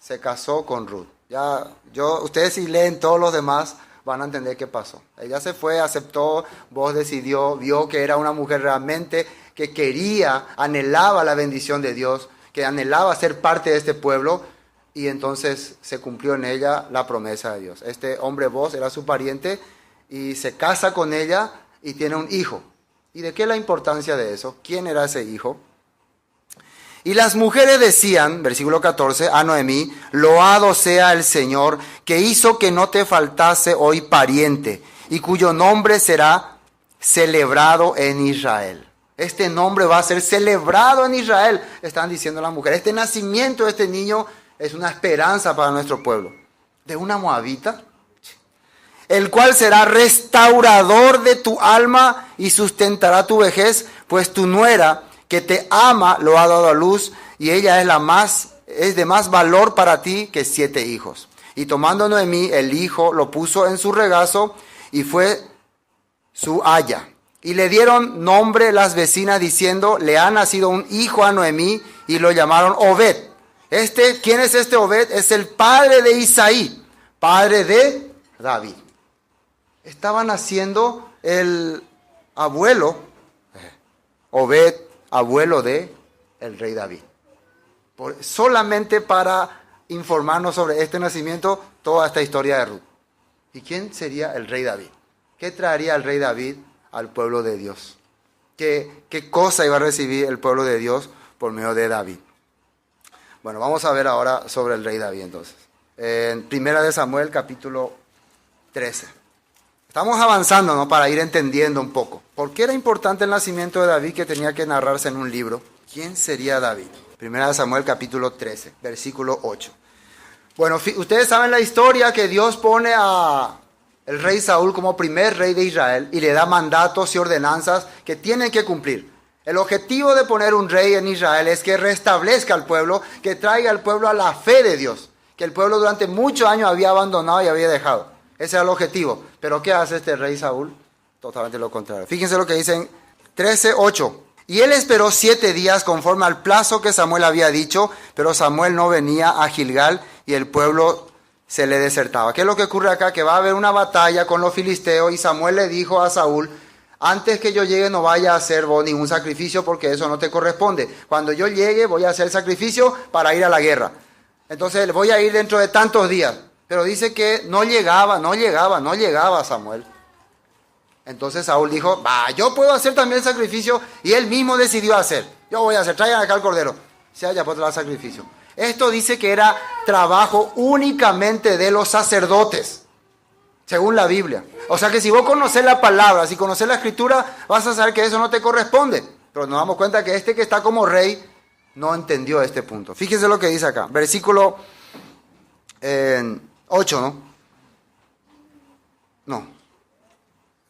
Se casó con Ruth. Ustedes si leen todos los demás van a entender qué pasó. Ella se fue, aceptó, Vos decidió, vio que era una mujer realmente que quería, anhelaba la bendición de Dios, que anhelaba ser parte de este pueblo, y entonces se cumplió en ella la promesa de Dios. Este hombre Vos era su pariente y se casa con ella y tiene un hijo. ¿Y de qué la importancia de eso? ¿Quién era ese hijo? Y las mujeres decían, versículo 14, a Noemí: loado sea el Señor, que hizo que no te faltase hoy pariente, y cuyo nombre será celebrado en Israel. Este nombre va a ser celebrado en Israel, están diciendo las mujeres. Este nacimiento de este niño es una esperanza para nuestro pueblo. ¿De una moabita? El cual será restaurador de tu alma y sustentará tu vejez, pues tu nuera, que te ama, lo ha dado a luz, y ella es de más valor para ti que 7 hijos. Y tomando Noemí el hijo, lo puso en su regazo, y fue su aya. Y le dieron nombre las vecinas diciendo, le ha nacido un hijo a Noemí y lo llamaron Obed. ¿Quién es este Obed? Es el padre de Isaí, padre de David. Estaba naciendo el abuelo, Obed, abuelo de el rey David. Solamente para informarnos sobre este nacimiento, toda esta historia de Ruth. ¿Y quién sería el rey David? ¿Qué traería el rey David al pueblo de Dios? ¿Qué cosa iba a recibir el pueblo de Dios por medio de David? Bueno, vamos a ver ahora sobre el rey David entonces. En 1 Samuel capítulo 13. Estamos avanzando, ¿no? Para ir entendiendo un poco. ¿Por qué era importante el nacimiento de David que tenía que narrarse en un libro? ¿Quién sería David? 1 Samuel capítulo 13, versículo 8. Bueno, ustedes saben la historia que Dios pone a el rey Saúl como primer rey de Israel y le da mandatos y ordenanzas que tienen que cumplir. El objetivo de poner un rey en Israel es que restablezca al pueblo, que traiga al pueblo a la fe de Dios, que el pueblo durante muchos años había abandonado y había dejado. Ese era el objetivo. Pero ¿qué hace este rey Saúl? Totalmente lo contrario. Fíjense lo que dice en 13:8. Y él esperó 7 días conforme al plazo que Samuel había dicho, pero Samuel no venía a Gilgal y el pueblo se le desertaba. ¿Qué es lo que ocurre acá? Que va a haber una batalla con los filisteos y Samuel le dijo a Saúl, antes que yo llegue no vaya a hacer vos ningún sacrificio porque eso no te corresponde. Cuando yo llegue voy a hacer el sacrificio para ir a la guerra. Entonces voy a ir dentro de tantos días. Pero dice que no llegaba Samuel. Entonces Saúl dijo, yo puedo hacer también el sacrificio y él mismo decidió hacer. Yo voy a hacer, traigan acá el cordero. Se haya puesto el sacrificio. Esto dice que era trabajo únicamente de los sacerdotes, según la Biblia. O sea que si vos conocés la palabra, si conocés la escritura, vas a saber que eso no te corresponde. Pero nos damos cuenta que que está como rey no entendió este punto. Fíjense lo que dice acá, versículo 8,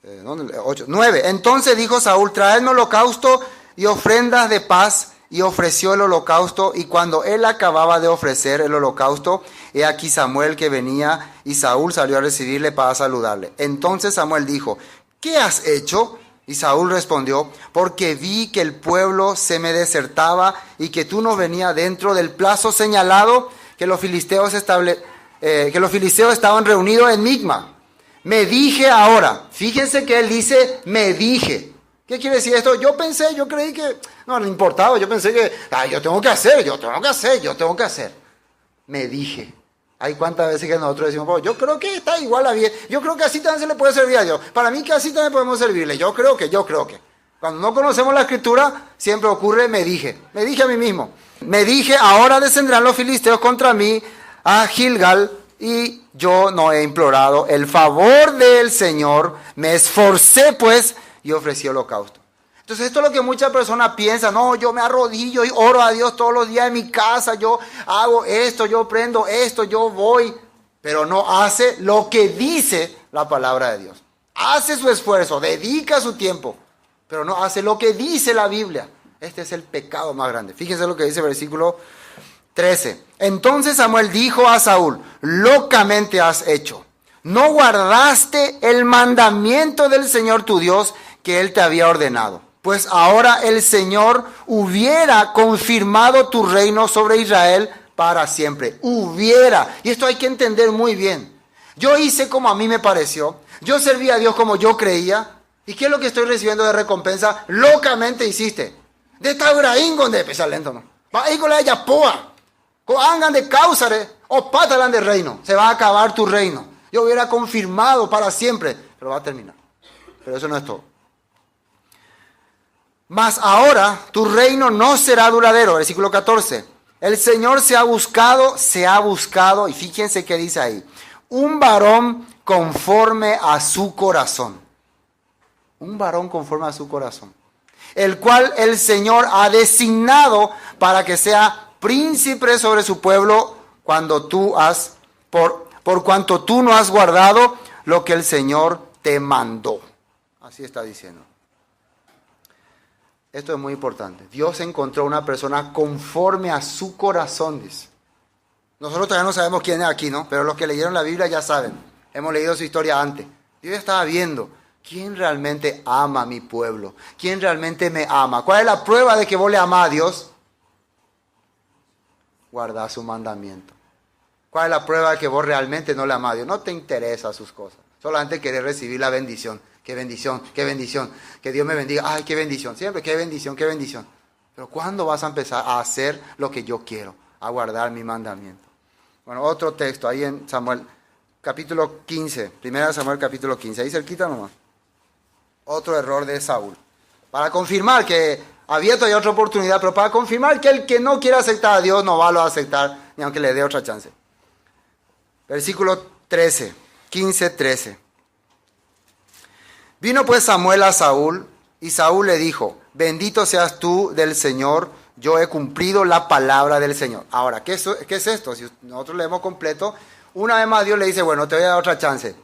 ¿dónde? 8, 9. Entonces dijo Saúl, traedme holocausto y ofrendas de paz. Y ofreció el holocausto, y cuando él acababa de ofrecer el holocausto, he aquí Samuel que venía, y Saúl salió a recibirle para saludarle. Entonces Samuel dijo, ¿qué has hecho? Y Saúl respondió, porque vi que el pueblo se me desertaba, y que tú no venías dentro del plazo señalado, que los filisteos estaban reunidos en Migma. Me dije ahora, fíjense que él dice, me dije. ¿Qué quiere decir esto? Yo creí que no importaba, yo pensé que yo tengo que hacer. Me dije. Hay cuántas veces que nosotros decimos, yo creo que está igual a bien, yo creo que así también se le puede servir a Dios. Para mí que así también podemos servirle, yo creo que. Cuando no conocemos la escritura, siempre ocurre, me dije a mí mismo. Me dije, ahora descenderán los filisteos contra mí a Gilgal, y yo no he implorado el favor del Señor, me esforcé pues, y ofrecí holocausto. Entonces esto es lo que muchas personas piensan, no, yo me arrodillo y oro a Dios todos los días en mi casa, yo hago esto, yo prendo esto, yo voy, pero no hace lo que dice la palabra de Dios. Hace su esfuerzo, dedica su tiempo, pero no hace lo que dice la Biblia. Este es el pecado más grande. Fíjense lo que dice el versículo 13. Entonces Samuel dijo a Saúl, locamente has hecho. No guardaste el mandamiento del Señor tu Dios que Él te había ordenado. Pues ahora el Señor hubiera confirmado tu reino sobre Israel para siempre. Hubiera. Y esto hay que entender muy bien. Yo hice como a mí me pareció. Yo serví a Dios como yo creía. ¿Y qué es lo que estoy recibiendo de recompensa? Locamente hiciste. De Tauraín donde pesa lento, ¿no? Va a ir con la yapoa. Coangan de causare o patalan de reino. Se va a acabar tu reino. Yo hubiera confirmado para siempre. Pero va a terminar. Pero eso no es todo. Mas ahora tu reino no será duradero. Versículo 14. El Señor se ha buscado, y fíjense qué dice ahí, un varón conforme a su corazón. Un varón conforme a su corazón. El cual el Señor ha designado para que sea príncipe sobre su pueblo cuando por cuanto tú no has guardado lo que el Señor te mandó. Así está diciendo. Esto es muy importante. Dios encontró una persona conforme a su corazón, dice. Nosotros todavía no sabemos quién es aquí, ¿no? Pero los que leyeron la Biblia ya saben. Hemos leído su historia antes. Dios estaba viendo ¿quién realmente ama a mi pueblo? ¿Quién realmente me ama? ¿Cuál es la prueba de que vos le amás a Dios? Guardar su mandamiento. ¿Cuál es la prueba de que vos realmente no le amás a Dios? No te interesa sus cosas. Solamente querés recibir la bendición. Qué bendición, qué bendición. Que Dios me bendiga. Ay, qué bendición. Siempre, qué bendición, qué bendición. Pero ¿cuándo vas a empezar a hacer lo que yo quiero? A guardar mi mandamiento. Bueno, otro texto ahí en Samuel, capítulo 15. 1 Samuel, capítulo 15. Ahí cerquita nomás. Otro error de Saúl. Para confirmar que había todavía otra oportunidad, pero para confirmar que el que no quiere aceptar a Dios no va a aceptar, ni aunque le dé otra chance. Versículo 13, 15, 13. Vino pues Samuel a Saúl, y Saúl le dijo: bendito seas tú del Señor, yo he cumplido la palabra del Señor. Ahora, ¿qué es esto? Si nosotros leemos completo, una vez más Dios le dice: bueno, te voy a dar otra chance.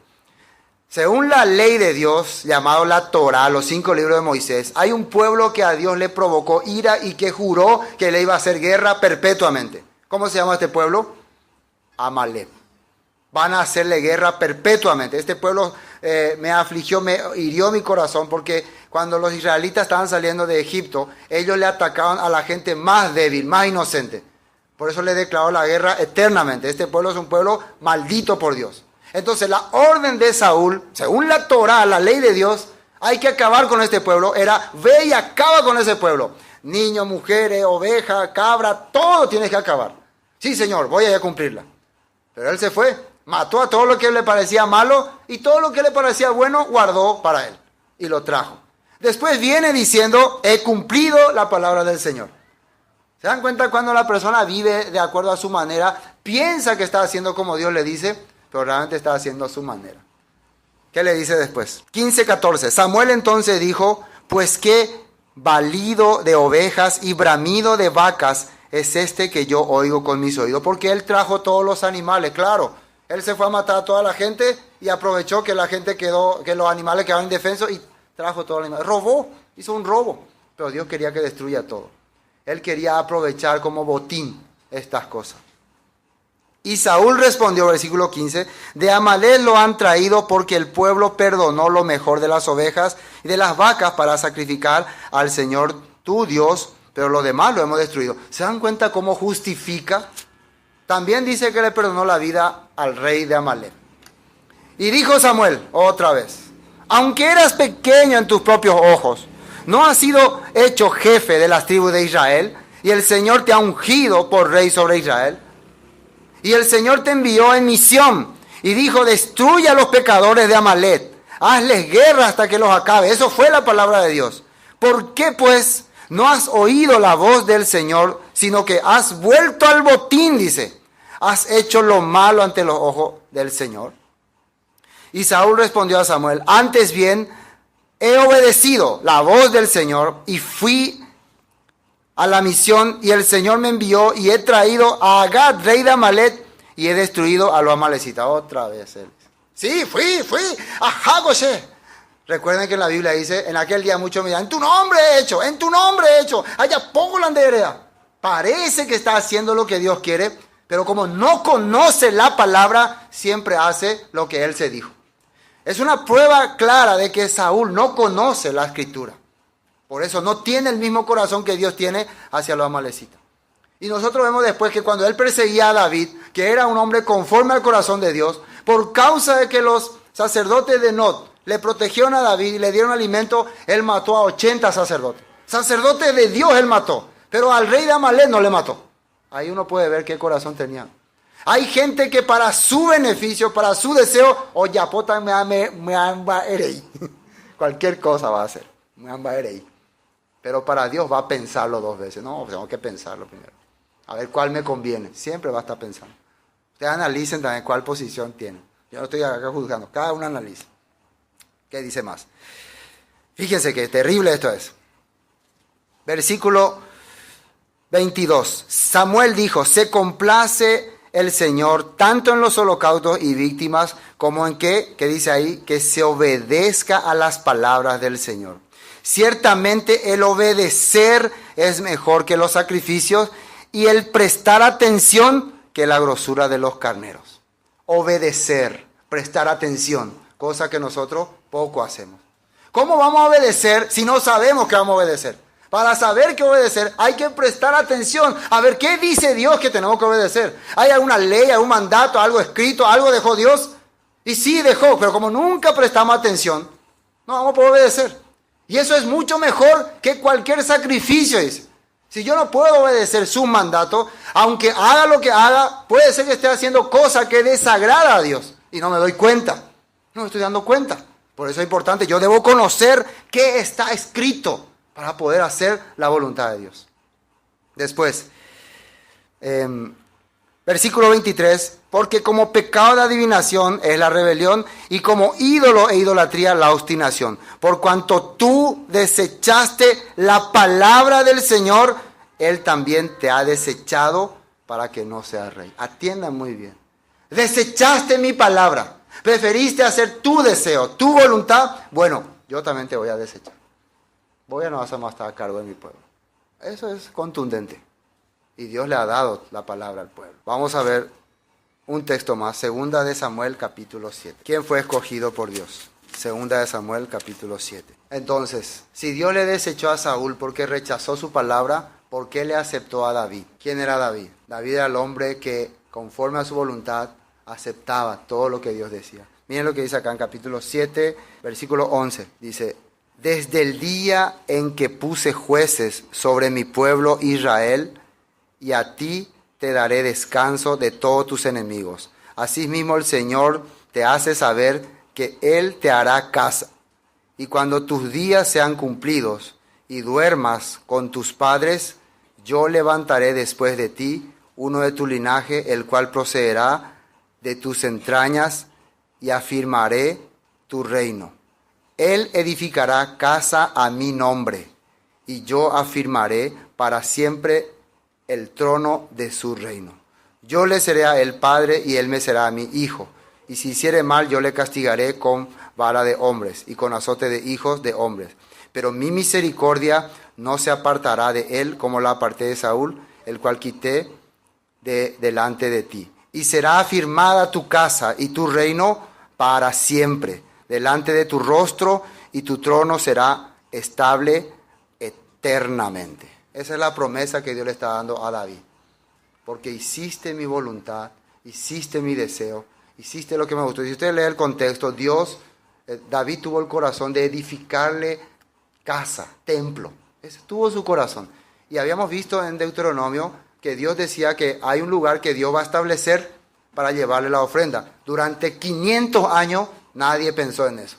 Según la ley de Dios, llamado la Torá, los 5 libros de Moisés, hay un pueblo que a Dios le provocó ira y que juró que le iba a hacer guerra perpetuamente. ¿Cómo se llama este pueblo? Amalek. Van a hacerle guerra perpetuamente. Este pueblo me afligió, me hirió mi corazón, porque cuando los israelitas estaban saliendo de Egipto, ellos le atacaban a la gente más débil, más inocente. Por eso le declaró la guerra eternamente. Este pueblo es un pueblo maldito por Dios. Entonces la orden de Saúl, según la Torá, la ley de Dios, hay que acabar con este pueblo. Era: ve y acaba con ese pueblo. Niños, mujeres, ovejas, cabra, todo tienes que acabar. Sí, Señor, voy a cumplirla. Pero él se fue, mató a todo lo que le parecía malo, y todo lo que le parecía bueno guardó para él y lo trajo. Después viene diciendo: he cumplido la palabra del Señor. ¿Se dan cuenta cuando la persona vive de acuerdo a su manera? Piensa que está haciendo como Dios le dice, pero realmente está haciendo a su manera. ¿Qué le dice después? 15:14. Samuel entonces dijo: pues qué balido de ovejas y bramido de vacas es este que yo oigo con mis oídos. Porque él trajo todos los animales, claro. Él se fue a matar a toda la gente y aprovechó que la gente que los animales quedaban indefensos, y trajo todos los animales. Robó, hizo un robo. Pero Dios quería que destruya todo. Él quería aprovechar como botín estas cosas. Y Saúl respondió, versículo 15: de Amalek lo han traído porque el pueblo perdonó lo mejor de las ovejas y de las vacas para sacrificar al Señor tu Dios, pero lo demás lo hemos destruido. ¿Se dan cuenta cómo justifica? También dice que le perdonó la vida al rey de Amalek. Y dijo Samuel otra vez: aunque eras pequeño en tus propios ojos, ¿no has sido hecho jefe de las tribus de Israel? Y el Señor te ha ungido por rey sobre Israel. Y el Señor te envió en misión y dijo: destruye a los pecadores de Amalek, hazles guerra hasta que los acabe. Eso fue la palabra de Dios. ¿Por qué pues no has oído la voz del Señor, sino que has vuelto al botín? Dice: has hecho lo malo ante los ojos del Señor. Y Saúl respondió a Samuel: antes bien he obedecido la voz del Señor y fui a la misión, y el Señor me envió y he traído a Agag, rey de Amalek, y he destruido a los amalecitas. Otra vez él. Sí, fui a Jagoshe. Recuerden que en la Biblia dice: en aquel día muchos me dirán: en tu nombre he hecho, en tu nombre he hecho, allá pongo la heredad. Parece que está haciendo lo que Dios quiere, pero como no conoce la palabra, siempre hace lo que él se dijo. Es una prueba clara de que Saúl no conoce la escritura. Por eso no tiene el mismo corazón que Dios tiene hacia los amalecitas. Y nosotros vemos después que cuando él perseguía a David, que era un hombre conforme al corazón de Dios, por causa de que los sacerdotes de Not le protegieron a David y le dieron alimento, él mató a 80 sacerdotes. Sacerdotes de Dios él mató, pero al rey de Amalek no le mató. Ahí uno puede ver qué corazón tenía. Hay gente que para su beneficio, para su deseo, oye, apota me amba erei. Cualquier cosa va a hacer, me amba erei. Pero para Dios va a pensarlo 2 veces. No, tengo que pensarlo primero. A ver cuál me conviene. Siempre va a estar pensando. Ustedes analicen también cuál posición tienen. Yo no estoy acá juzgando. Cada uno analiza. ¿Qué dice más? Fíjense qué terrible esto es. Versículo 22. Samuel dijo: se complace el Señor tanto en los holocaustos y víctimas como en que dice ahí, que se obedezca a las palabras del Señor. Ciertamente el obedecer es mejor que los sacrificios y el prestar atención que la grosura de los carneros. Obedecer, prestar atención, cosa que nosotros poco hacemos. ¿Cómo vamos a obedecer si no sabemos que vamos a obedecer? Para saber qué obedecer hay que prestar atención a ver qué dice Dios que tenemos que obedecer. ¿Hay alguna ley, algún mandato, algo escrito, algo dejó Dios? Y sí dejó, pero como nunca prestamos atención, no vamos a poder obedecer. Y eso es mucho mejor que cualquier sacrificio, dice. Si yo no puedo obedecer su mandato, aunque haga lo que haga, puede ser que esté haciendo cosas que desagrada a Dios. Y no me doy cuenta. No me estoy dando cuenta. Por eso es importante, yo debo conocer qué está escrito para poder hacer la voluntad de Dios. Después, versículo 23, porque como pecado de adivinación es la rebelión y como ídolo e idolatría la obstinación. Por cuanto tú desechaste la palabra del Señor, Él también te ha desechado para que no seas rey. Atiendan muy bien. Desechaste mi palabra. Preferiste hacer tu deseo, tu voluntad. Bueno, yo también te voy a desechar. Voy a no hacer más estar a cargo de mi pueblo. Eso es contundente. Y Dios le ha dado la palabra al pueblo. Vamos a ver un texto más. Segunda de Samuel, capítulo 7. ¿Quién fue escogido por Dios? Segunda de Samuel, capítulo 7. Entonces, si Dios le desechó a Saúl porque rechazó su palabra, ¿por qué le aceptó a David? ¿Quién era David? David era el hombre que, conforme a su voluntad, aceptaba todo lo que Dios decía. Miren lo que dice acá en capítulo 7, versículo 11. Dice, desde el día en que puse jueces sobre mi pueblo Israel, y a ti te daré descanso de todos tus enemigos. Asimismo el Señor te hace saber que Él te hará casa. Y cuando tus días sean cumplidos y duermas con tus padres, yo levantaré después de ti uno de tu linaje, el cual procederá de tus entrañas, y afirmaré tu reino. Él edificará casa a mi nombre, y yo afirmaré para siempre el trono de su reino. Yo le seré a él padre, y él me será a mi hijo. Y si hiciere mal, yo le castigaré con vara de hombres, y con azote de hijos de hombres. Pero mi misericordia no se apartará de él, como la aparté de Saúl, el cual quité de delante de ti. Y será afirmada tu casa y tu reino para siempre, delante de tu rostro, y tu trono será estable eternamente. Esa es la promesa que Dios le está dando a David. Porque hiciste mi voluntad, hiciste mi deseo, hiciste lo que me gustó. Si usted lee el contexto, David tuvo el corazón de edificarle casa, templo. Ese tuvo su corazón. Y habíamos visto en Deuteronomio que Dios decía que hay un lugar que Dios va a establecer para llevarle la ofrenda. Durante 500 años nadie pensó en eso.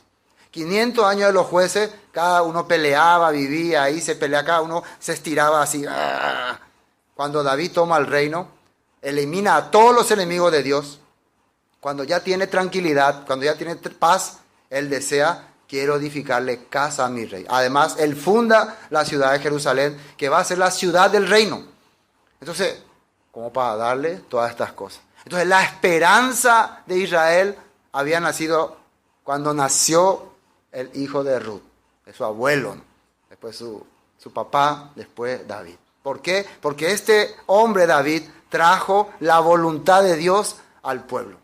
500 años de los jueces, cada uno peleaba, vivía ahí, se peleaba, cada uno se estiraba así. Cuando David toma el reino, elimina a todos los enemigos de Dios. Cuando ya tiene tranquilidad, cuando ya tiene paz, él desea, quiero edificarle casa a mi rey. Además, él funda la ciudad de Jerusalén, que va a ser la ciudad del reino. Entonces, ¿cómo para darle todas estas cosas? Entonces, la esperanza de Israel había nacido cuando nació el hijo de Ruth, de su abuelo, ¿no? Después su papá, después David. ¿Por qué? Porque este hombre David trajo la voluntad de Dios al pueblo,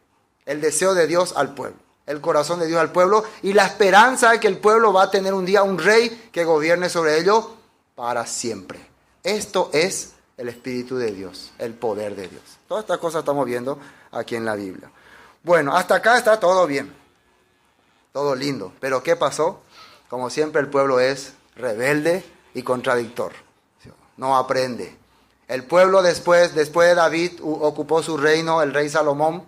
el deseo de Dios al pueblo, el corazón de Dios al pueblo, y la esperanza de que el pueblo va a tener un día un rey que gobierne sobre ellos para siempre. Esto es el Espíritu de Dios, el poder de Dios. Todas estas cosas estamos viendo aquí en la Biblia. Bueno, hasta acá está todo bien, todo lindo. Pero ¿qué pasó? Como siempre, el pueblo es rebelde y contradictor. No aprende. El pueblo después de David ocupó su reino, el rey Salomón.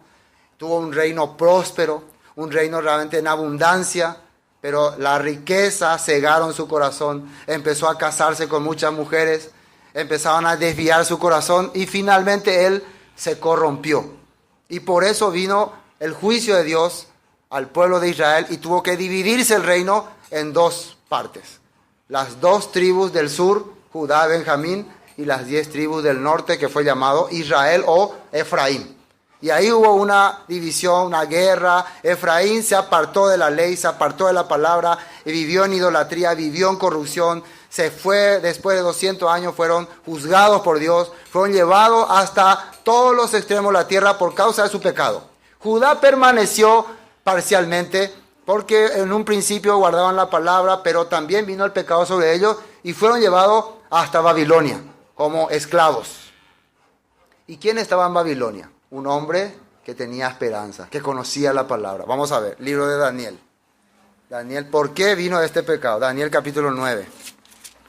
Tuvo un reino próspero, un reino realmente en abundancia, pero la riqueza cegaron su corazón. Empezó a casarse con muchas mujeres, empezaron a desviar su corazón y finalmente él se corrompió. Y por eso vino el juicio de Dios al pueblo de Israel y tuvo que dividirse el reino en dos partes. Las 2 tribus del sur, Judá, Benjamín, y las 10 tribus del norte, que fue llamado Israel o Efraín. Y ahí hubo una división, una guerra. Efraín se apartó de la ley, se apartó de la palabra, y vivió en idolatría, vivió en corrupción. Se fue, después de 200 años, fueron juzgados por Dios, fueron llevados hasta todos los extremos de la tierra por causa de su pecado. Judá permaneció parcialmente, porque en un principio guardaban la palabra, pero también vino el pecado sobre ellos y fueron llevados hasta Babilonia como esclavos. ¿Y quién estaba en Babilonia? Un hombre que tenía esperanza, que conocía la palabra. Vamos a ver, libro de Daniel. Daniel, ¿por qué vino este pecado? Daniel capítulo 9.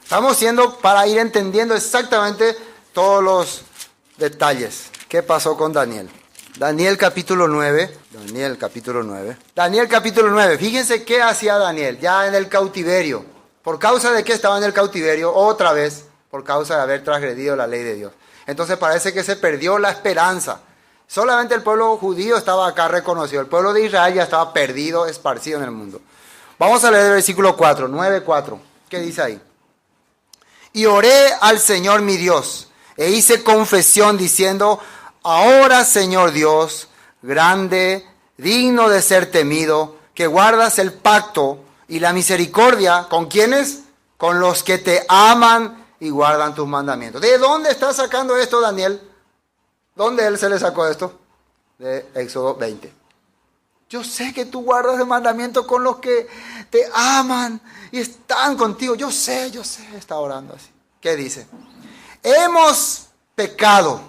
Estamos haciendo para ir entendiendo exactamente todos los detalles. ¿Qué pasó con Daniel? Daniel capítulo 9. Daniel capítulo 9. Fíjense qué hacía Daniel ya en el cautiverio. ¿Por causa de qué estaba en el cautiverio? Otra vez, por causa de haber transgredido la ley de Dios. Entonces parece que se perdió la esperanza. Solamente el pueblo judío estaba acá reconocido. El pueblo de Israel ya estaba perdido, esparcido en el mundo. Vamos a leer el versículo 4, 9:4. ¿Qué dice ahí? Y oré al Señor mi Dios, e hice confesión diciendo: ahora, Señor Dios, grande, digno de ser temido, que guardas el pacto y la misericordia, ¿con quiénes? Con los que te aman y guardan tus mandamientos. ¿De dónde está sacando esto Daniel? ¿Dónde él se le sacó esto? De Éxodo 20. Yo sé que tú guardas el mandamiento con los que te aman y están contigo. Yo sé, está orando así. ¿Qué dice? Hemos pecado.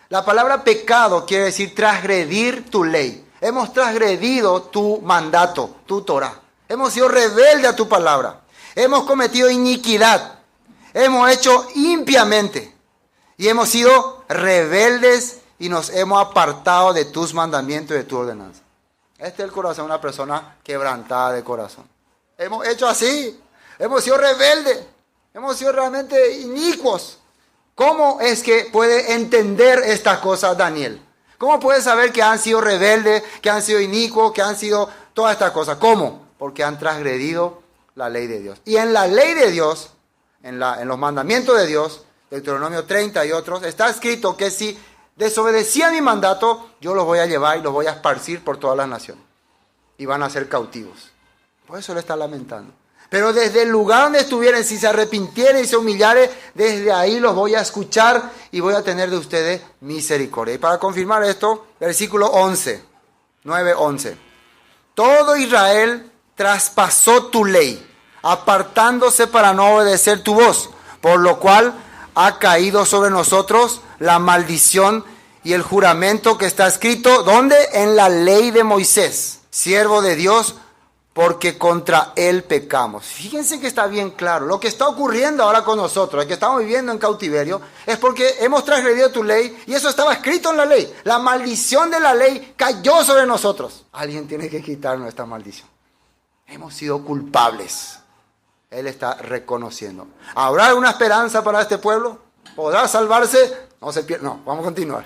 La palabra pecado quiere decir transgredir tu ley. Hemos transgredido tu mandato, tu Torah. Hemos sido rebeldes a tu palabra. Hemos cometido iniquidad. Hemos hecho impiamente. Y hemos sido rebeldes y nos hemos apartado de tus mandamientos y de tu ordenanza. Este es el corazón de una persona quebrantada de corazón. Hemos hecho así. Hemos sido rebeldes. Hemos sido realmente inicuos. ¿Cómo es que puede entender estas cosas Daniel? ¿Cómo puede saber que han sido rebeldes, que han sido inicuos, que han sido todas estas cosas? ¿Cómo? Porque han transgredido la ley de Dios. Y en la ley de Dios, en los mandamientos de Dios, Deuteronomio 30 y otros, está escrito que si desobedecían mi mandato, yo los voy a llevar y los voy a esparcir por todas las naciones. Y van a ser cautivos. Por eso le está lamentando. Pero desde el lugar donde estuvieran, si se arrepintieren y se humillaren, desde ahí los voy a escuchar y voy a tener de ustedes misericordia. Y para confirmar esto, versículo 11, 9:11. Todo Israel traspasó tu ley, apartándose para no obedecer tu voz, por lo cual ha caído sobre nosotros la maldición y el juramento que está escrito, ¿dónde? En la ley de Moisés, siervo de Dios, porque contra él pecamos. Fíjense que está bien claro. Lo que está ocurriendo ahora con nosotros, el que estamos viviendo en cautiverio, es porque hemos transgredido tu ley y eso estaba escrito en la ley. La maldición de la ley cayó sobre nosotros. Alguien tiene que quitarnos esta maldición. Hemos sido culpables. Él está reconociendo. ¿Habrá alguna esperanza para este pueblo? ¿Podrá salvarse? No, vamos a continuar.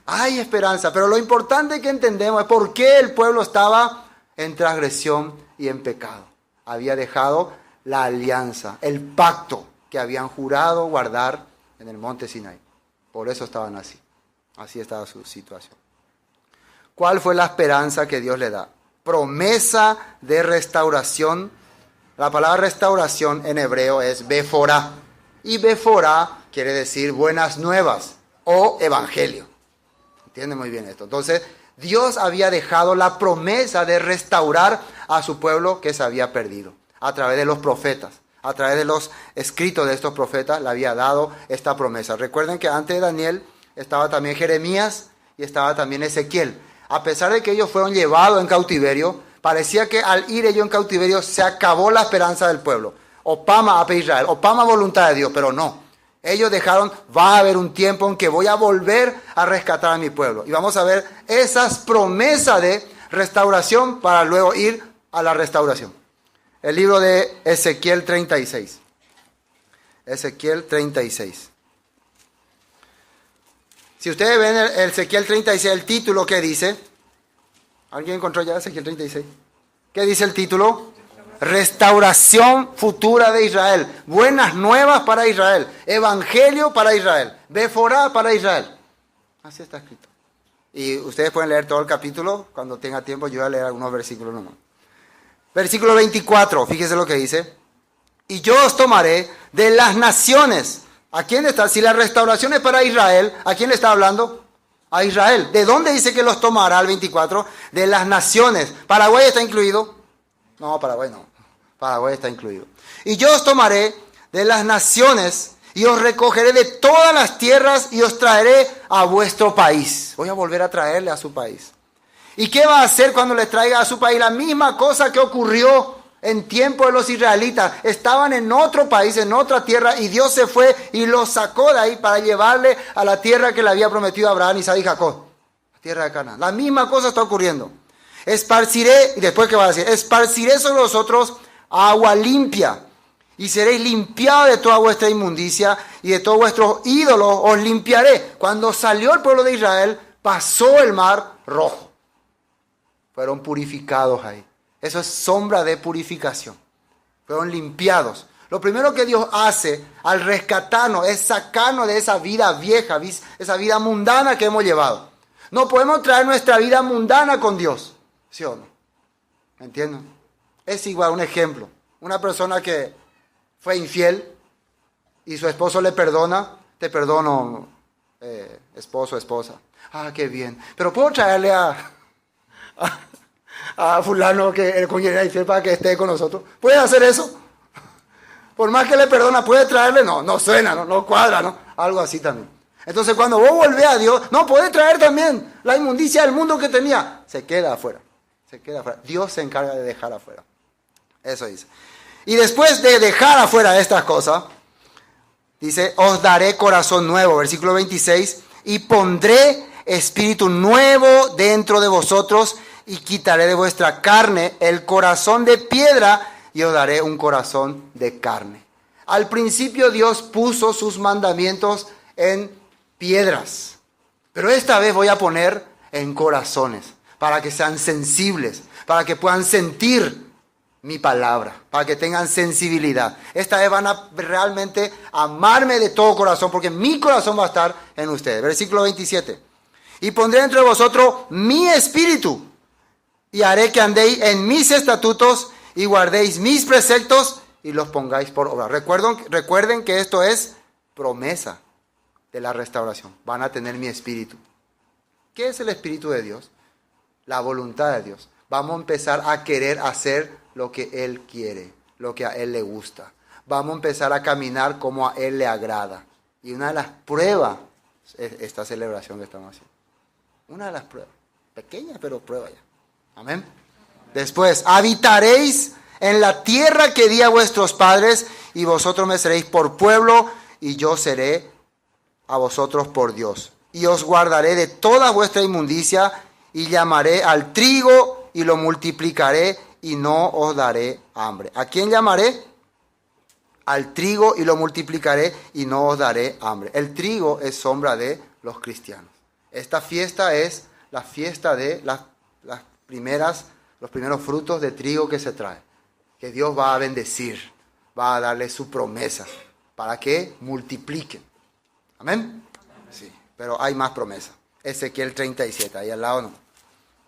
Hay esperanza, pero lo importante que entendemos es por qué el pueblo estaba en transgresión y en pecado. Había dejado la alianza, el pacto que habían jurado guardar en el monte Sinai. Por eso estaban así. Así estaba su situación. ¿Cuál fue la esperanza que Dios le da? Promesa de restauración. La palabra restauración en hebreo es beforá. Y beforá quiere decir buenas nuevas o evangelio. ¿Entienden muy bien esto? Entonces, Dios había dejado la promesa de restaurar a su pueblo que se había perdido. A través de los profetas, a través de los escritos de estos profetas, le había dado esta promesa. Recuerden que antes de Daniel estaba también Jeremías y estaba también Ezequiel. A pesar de que ellos fueron llevados en cautiverio, parecía que al ir ellos en cautiverio se acabó la esperanza del pueblo. Opama a Israel, opama voluntad de Dios, pero no. Ellos dejaron, va a haber un tiempo en que voy a volver a rescatar a mi pueblo. Y vamos a ver esas promesas de restauración para luego ir a la restauración. El libro de Ezequiel 36. Ezequiel 36. Si ustedes ven el Ezequiel 36, el título que dice, ¿alguien encontró ya Ezequiel 36? ¿Qué dice el título? Restauración futura de Israel. Buenas nuevas para Israel. Evangelio para Israel. Beforá para Israel. Así está escrito. Y ustedes pueden leer todo el capítulo. Cuando tenga tiempo yo voy a leer algunos versículos nomás. Versículo 24. Fíjese lo que dice. Y yo os tomaré de las naciones. ¿A quién está? Si la restauración es para Israel, ¿a quién le está hablando? A Israel. ¿De dónde dice que los tomará el 24? De las naciones. Paraguay está incluido. No, Paraguay no. Paraguay está incluido. Y yo os tomaré de las naciones y os recogeré de todas las tierras y os traeré a vuestro país. Voy a volver a traerle a su país. ¿Y qué va a hacer cuando le traiga a su país? La misma cosa que ocurrió en tiempo de los israelitas. Estaban en otro país, en otra tierra, y Dios se fue y los sacó de ahí para llevarle a la tierra que le había prometido a Abraham, Isaac y Jacob. La tierra de Canaán. La misma cosa está ocurriendo. Esparciré, y después ¿qué va a decir? Esparciré sobre vosotros agua limpia, y seréis limpiados de toda vuestra inmundicia, y de todos vuestros ídolos os limpiaré. Cuando salió el pueblo de Israel, pasó el mar rojo. Fueron purificados ahí. Eso es sombra de purificación. Fueron limpiados. Lo primero que Dios hace al rescatarnos es sacarnos de esa vida vieja, esa vida mundana que hemos llevado. No podemos traer nuestra vida mundana con Dios. ¿Sí o no? ¿Me entienden? Es igual, un ejemplo. Una persona que fue infiel y su esposo le perdona. Te perdono, esposo, esposa. Ah, qué bien. Pero puedo traerle a fulano que con quien era infiel para que esté con nosotros. ¿Puede hacer eso? Por más que le perdona, ¿puede traerle? No suena, no cuadra, ¿no? Algo así también. Entonces cuando vos volvés a Dios, no, puede traer también la inmundicia del mundo que tenía. Se queda afuera. Se queda afuera. Dios se encarga de dejar afuera. Eso dice. Y después de dejar afuera estas cosas, dice, os daré corazón nuevo, versículo 26, y pondré espíritu nuevo dentro de vosotros, y quitaré de vuestra carne el corazón de piedra, y os daré un corazón de carne. Al principio Dios puso sus mandamientos en piedras, pero esta vez voy a poner en corazones, para que sean sensibles, para que puedan sentir mi palabra, para que tengan sensibilidad. Esta vez van a realmente amarme de todo corazón, porque mi corazón va a estar en ustedes. Versículo 27. Y pondré entre vosotros mi espíritu, y haré que andéis en mis estatutos, y guardéis mis preceptos, y los pongáis por obra. Recuerden que esto es promesa de la restauración. Van a tener mi espíritu. ¿Qué es el espíritu de Dios? La voluntad de Dios. Vamos a empezar a querer hacer lo que Él quiere, lo que a Él le gusta. Vamos a empezar a caminar como a Él le agrada. Y una de las pruebas es esta celebración que estamos haciendo. Una de las pruebas. Pequeña, pero prueba ya. Amén. Después, habitaréis en la tierra que di a vuestros padres, y vosotros me seréis por pueblo, y yo seré a vosotros por Dios. Y os guardaré de toda vuestra inmundicia, y llamaré al trigo, y lo multiplicaré, y no os daré hambre. ¿A quién llamaré? Al trigo, y lo multiplicaré, y no os daré hambre. El trigo es sombra de los cristianos. Esta fiesta es la fiesta de los primeros frutos de trigo que se trae, que Dios va a bendecir, va a darle su promesa, para que multipliquen. ¿Amén? Sí, pero hay más promesas. Ezequiel 37, ahí al lado no.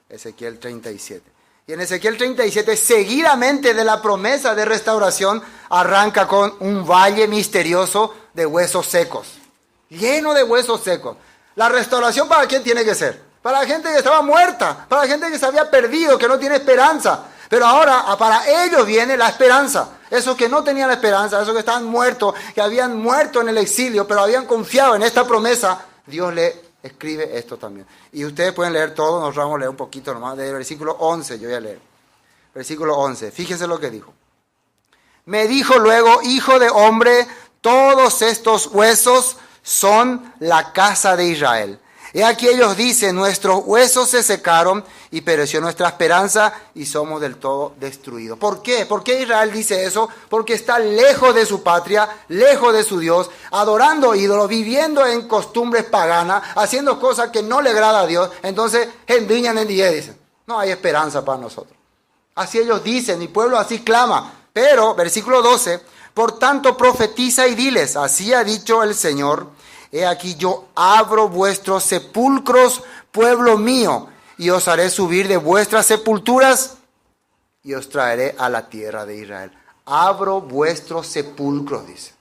Ezequiel 37. Y en Ezequiel 37, seguidamente de la promesa de restauración, arranca con un valle misterioso de huesos secos. Lleno de huesos secos. La restauración, ¿para quién tiene que ser? Para la gente que estaba muerta, para la gente que se había perdido, que no tiene esperanza. Pero ahora para ellos viene la esperanza. Esos que no tenían esperanza, esos que estaban muertos, que habían muerto en el exilio, pero habían confiado en esta promesa, Dios le escribe esto también. Y ustedes pueden leer todo, nos vamos a leer un poquito nomás, del versículo 11, yo voy a leer. Versículo 11, fíjense lo que dijo. Me dijo luego, hijo de hombre, todos estos huesos son la casa de Israel. Y aquí ellos dicen, nuestros huesos se secaron y pereció nuestra esperanza y somos del todo destruidos. ¿Por qué? ¿Por qué Israel dice eso? Porque está lejos de su patria, lejos de su Dios, adorando ídolos, viviendo en costumbres paganas, haciendo cosas que no le agrada a Dios. Entonces, endiñan en día, dicen, no hay esperanza para nosotros. Así ellos dicen, mi pueblo así clama. Pero, versículo 12, por tanto profetiza y diles, así ha dicho el Señor, he aquí yo abro vuestros sepulcros, pueblo mío, y os haré subir de vuestras sepulturas y os traeré a la tierra de Israel. Abro vuestros sepulcros, dice.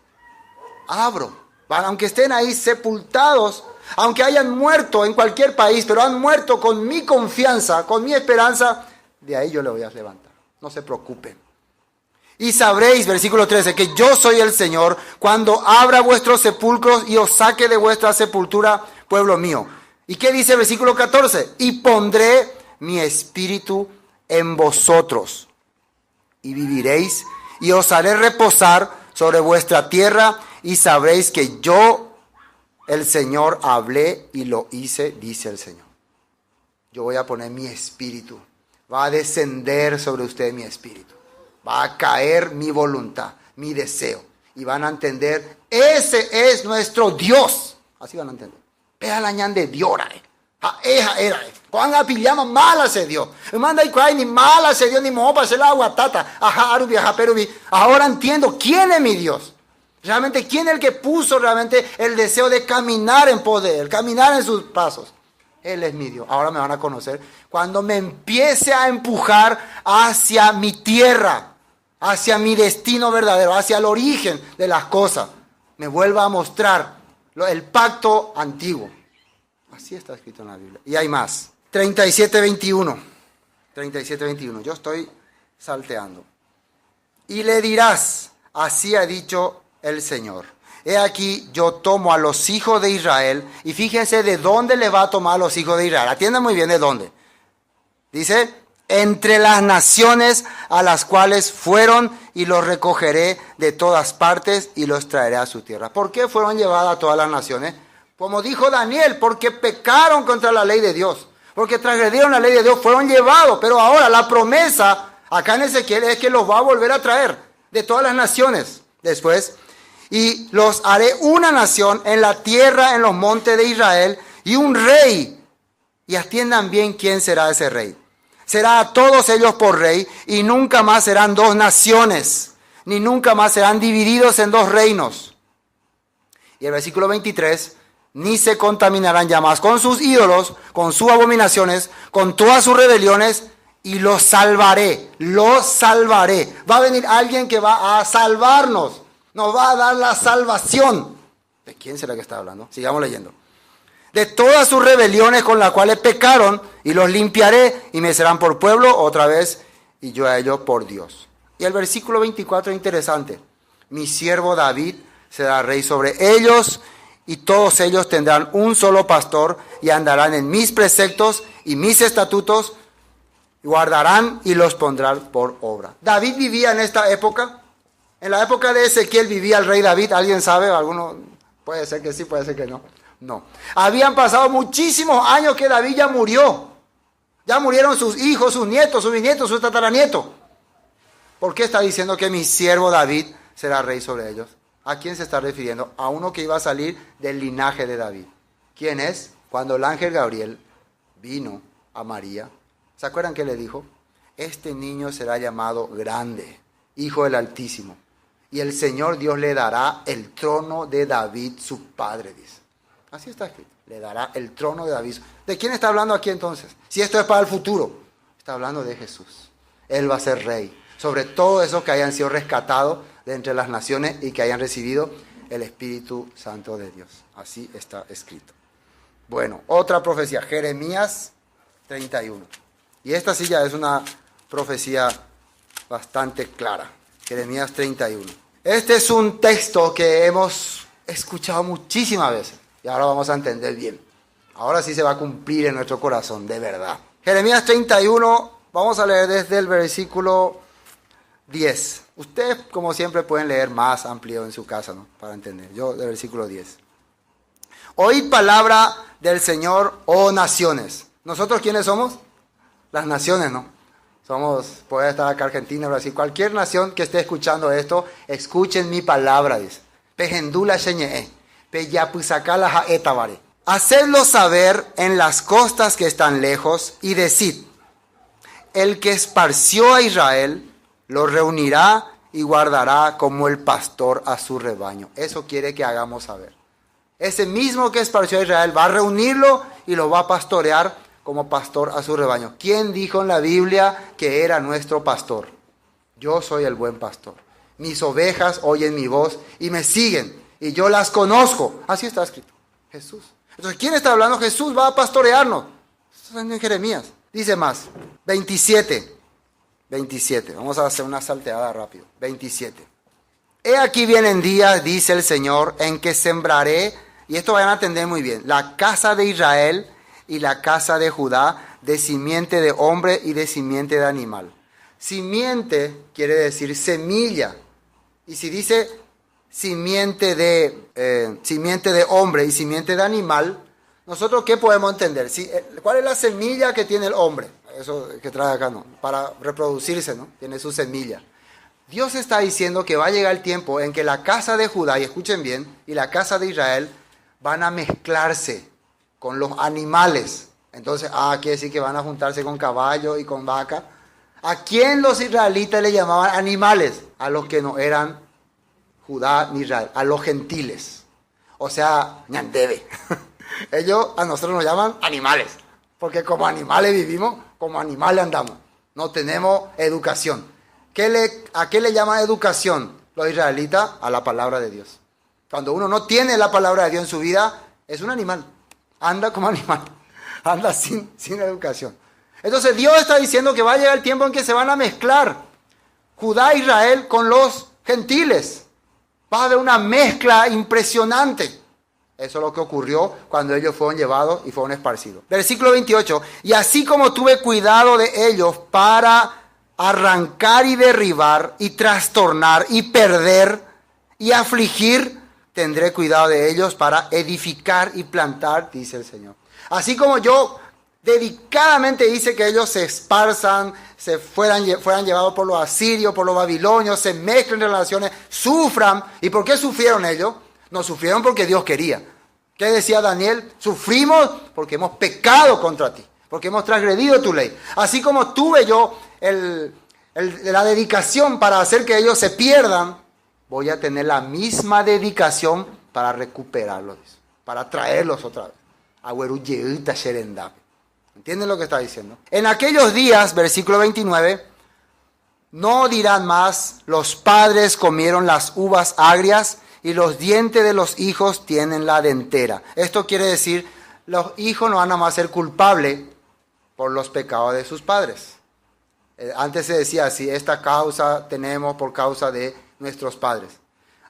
Abro. Aunque estén ahí sepultados, aunque hayan muerto en cualquier país, pero han muerto con mi confianza, con mi esperanza, de ahí yo le voy a levantar. no se preocupen. Y sabréis, versículo 13, que yo soy el Señor, cuando abra vuestros sepulcros y os saque de vuestra sepultura, pueblo mío. ¿Y qué dice el versículo 14? Y pondré mi espíritu en vosotros, y viviréis, y os haré reposar sobre vuestra tierra, y sabréis que yo, el Señor, hablé y lo hice, dice el Señor. Yo voy a poner mi espíritu, va a descender sobre usted mi espíritu. Va a caer mi voluntad, mi deseo. Y van a entender, ese es nuestro Dios. Así van a entender. Pea la ñan de Dios. Era. Cuando apillamos mal a ese Dios. Manda y cuay ni mal a ese Dios, ni moho para hacer la aguatata. Ajá, arubi, ajá, perubi. Ahora entiendo quién es mi Dios. Realmente, quién es el que puso realmente el deseo de caminar en poder, caminar en sus pasos. Él es mi Dios. Ahora me van a conocer cuando me empiece a empujar hacia mi tierra, hacia mi destino verdadero, hacia el origen de las cosas. Me vuelva a mostrar el pacto antiguo. Así está escrito en la Biblia. Y hay más. 37:21. 37:21. Yo estoy salteando. Y le dirás, así ha dicho el Señor. He aquí, yo tomo a los hijos de Israel. Y fíjense de dónde le va a tomar a los hijos de Israel. Atiendan muy bien de dónde. Dice, entre las naciones a las cuales fueron, y los recogeré de todas partes y los traeré a su tierra. ¿Por qué fueron llevadas a todas las naciones? Como dijo Daniel, porque pecaron contra la ley de Dios. Porque transgredieron la ley de Dios, fueron llevados. Pero ahora la promesa acá en Ezequiel es que los va a volver a traer de todas las naciones. Después, y los haré una nación en la tierra, en los montes de Israel, y un rey. Y atiendan bien quién será ese rey. Será a todos ellos por rey, y nunca más serán dos naciones, ni nunca más serán divididos en dos reinos. Y el versículo 23, ni se contaminarán ya más con sus ídolos, con sus abominaciones, con todas sus rebeliones, y los salvaré, los salvaré. Va a venir alguien que va a salvarnos, nos va a dar la salvación. ¿De quién será que está hablando? Sigamos leyendo. De todas sus rebeliones con las cuales pecaron, y los limpiaré, y me serán por pueblo otra vez, y yo a ellos por Dios. Y el versículo 24 es interesante. Mi siervo David será rey sobre ellos, y todos ellos tendrán un solo pastor, y andarán en mis preceptos y mis estatutos, guardarán y los pondrán por obra. David vivía en esta época. En la época de Ezequiel vivía el rey David. ¿Alguien sabe? ¿Alguno? Puede ser que sí, puede ser que no. No. Habían pasado muchísimos años que David ya murió. Ya murieron sus hijos, sus nietos, sus bisnietos, sus tataranietos. ¿Por qué está diciendo que mi siervo David será rey sobre ellos? ¿A quién se está refiriendo? A uno que iba a salir del linaje de David. ¿Quién es? Cuando el ángel Gabriel vino a María, ¿se acuerdan qué le dijo? Este niño será llamado grande, hijo del Altísimo. Y el Señor Dios le dará el trono de David, su padre, dice. Así está escrito. Le dará el trono de David. ¿De quién está hablando aquí entonces? Si esto es para el futuro. Está hablando de Jesús. Él va a ser rey sobre todos esos que hayan sido rescatados de entre las naciones y que hayan recibido el Espíritu Santo de Dios. Así está escrito. Bueno, otra profecía. Jeremías 31. Y esta sí ya es una profecía bastante clara. Jeremías 31. Este es un texto que hemos escuchado muchísimas veces. Y ahora vamos a entender bien. Ahora sí se va a cumplir en nuestro corazón, de verdad. Jeremías 31, vamos a leer desde el versículo 10. Ustedes, como siempre, pueden leer más amplio en su casa, ¿no? Para entender. Yo, del versículo 10. Oíd palabra del Señor, oh naciones. ¿Nosotros quiénes somos? Las naciones, ¿no? Somos, puede estar acá Argentina, Brasil, cualquier nación que esté escuchando esto, escuchen mi palabra, dice. Pehendula sheñe. Hacedlo saber en las costas que están lejos y decid, el que esparció a Israel lo reunirá y guardará como el pastor a su rebaño. Eso quiere que hagamos saber. Ese mismo que esparció a Israel va a reunirlo y lo va a pastorear como pastor a su rebaño. ¿Quién dijo en la Biblia que era nuestro pastor? Yo soy el buen pastor. Mis ovejas oyen mi voz y me siguen. Y yo las conozco. Así está escrito. Jesús. Entonces, ¿quién está hablando? Jesús va a pastorearnos. Esto está en Jeremías. Dice más. 27. 27. Vamos a hacer una salteada rápido. 27. He aquí vienen días, dice el Señor, en que sembraré, y esto vayan a entender muy bien, la casa de Israel y la casa de Judá, de simiente de hombre y de simiente de animal. Simiente quiere decir semilla. Y si dice simiente de hombre y simiente de animal, ¿nosotros qué podemos entender? ¿Cuál es la semilla que tiene el hombre? Eso que trae acá, ¿no? Para reproducirse, ¿no? Tiene su semilla. Dios está diciendo que va a llegar el tiempo en que la casa de Judá, y escuchen bien, y la casa de Israel van a mezclarse con los animales. Entonces, quiere decir que van a juntarse con caballo y con vaca. ¿A quién los israelitas le llamaban animales? A los que no eran Judá ni Israel, a los gentiles. O sea, ñandebe. Ellos a nosotros nos llaman animales, porque como animales vivimos, como animales andamos. No tenemos educación. ¿A qué le llaman educación los israelitas? A la palabra de Dios. Cuando uno no tiene la palabra de Dios en su vida, es un animal. Anda como animal. Anda sin educación. Entonces Dios está diciendo que va a llegar el tiempo en que se van a mezclar Judá e Israel con los gentiles. Va a haber una mezcla impresionante. Eso es lo que ocurrió cuando ellos fueron llevados y fueron esparcidos. Versículo 28. Y así como tuve cuidado de ellos para arrancar y derribar y trastornar y perder y afligir, tendré cuidado de ellos para edificar y plantar, dice el Señor. Así como yo dedicadamente hice que ellos se esparzan, fueran llevados por los asirios, por los babilonios, se mezclen relaciones, sufran. ¿Y por qué sufrieron ellos? No sufrieron porque Dios quería. ¿Qué decía Daniel? Sufrimos porque hemos pecado contra ti, porque hemos transgredido tu ley. Así como tuve yo la dedicación para hacer que ellos se pierdan, voy a tener la misma dedicación para recuperarlos, para traerlos otra vez. ¿Entienden lo que está diciendo? En aquellos días, versículo 29, no dirán más, los padres comieron las uvas agrias y los dientes de los hijos tienen la dentera. Esto quiere decir, los hijos no van a más ser culpables por los pecados de sus padres. Antes se decía así, esta causa tenemos por causa de nuestros padres.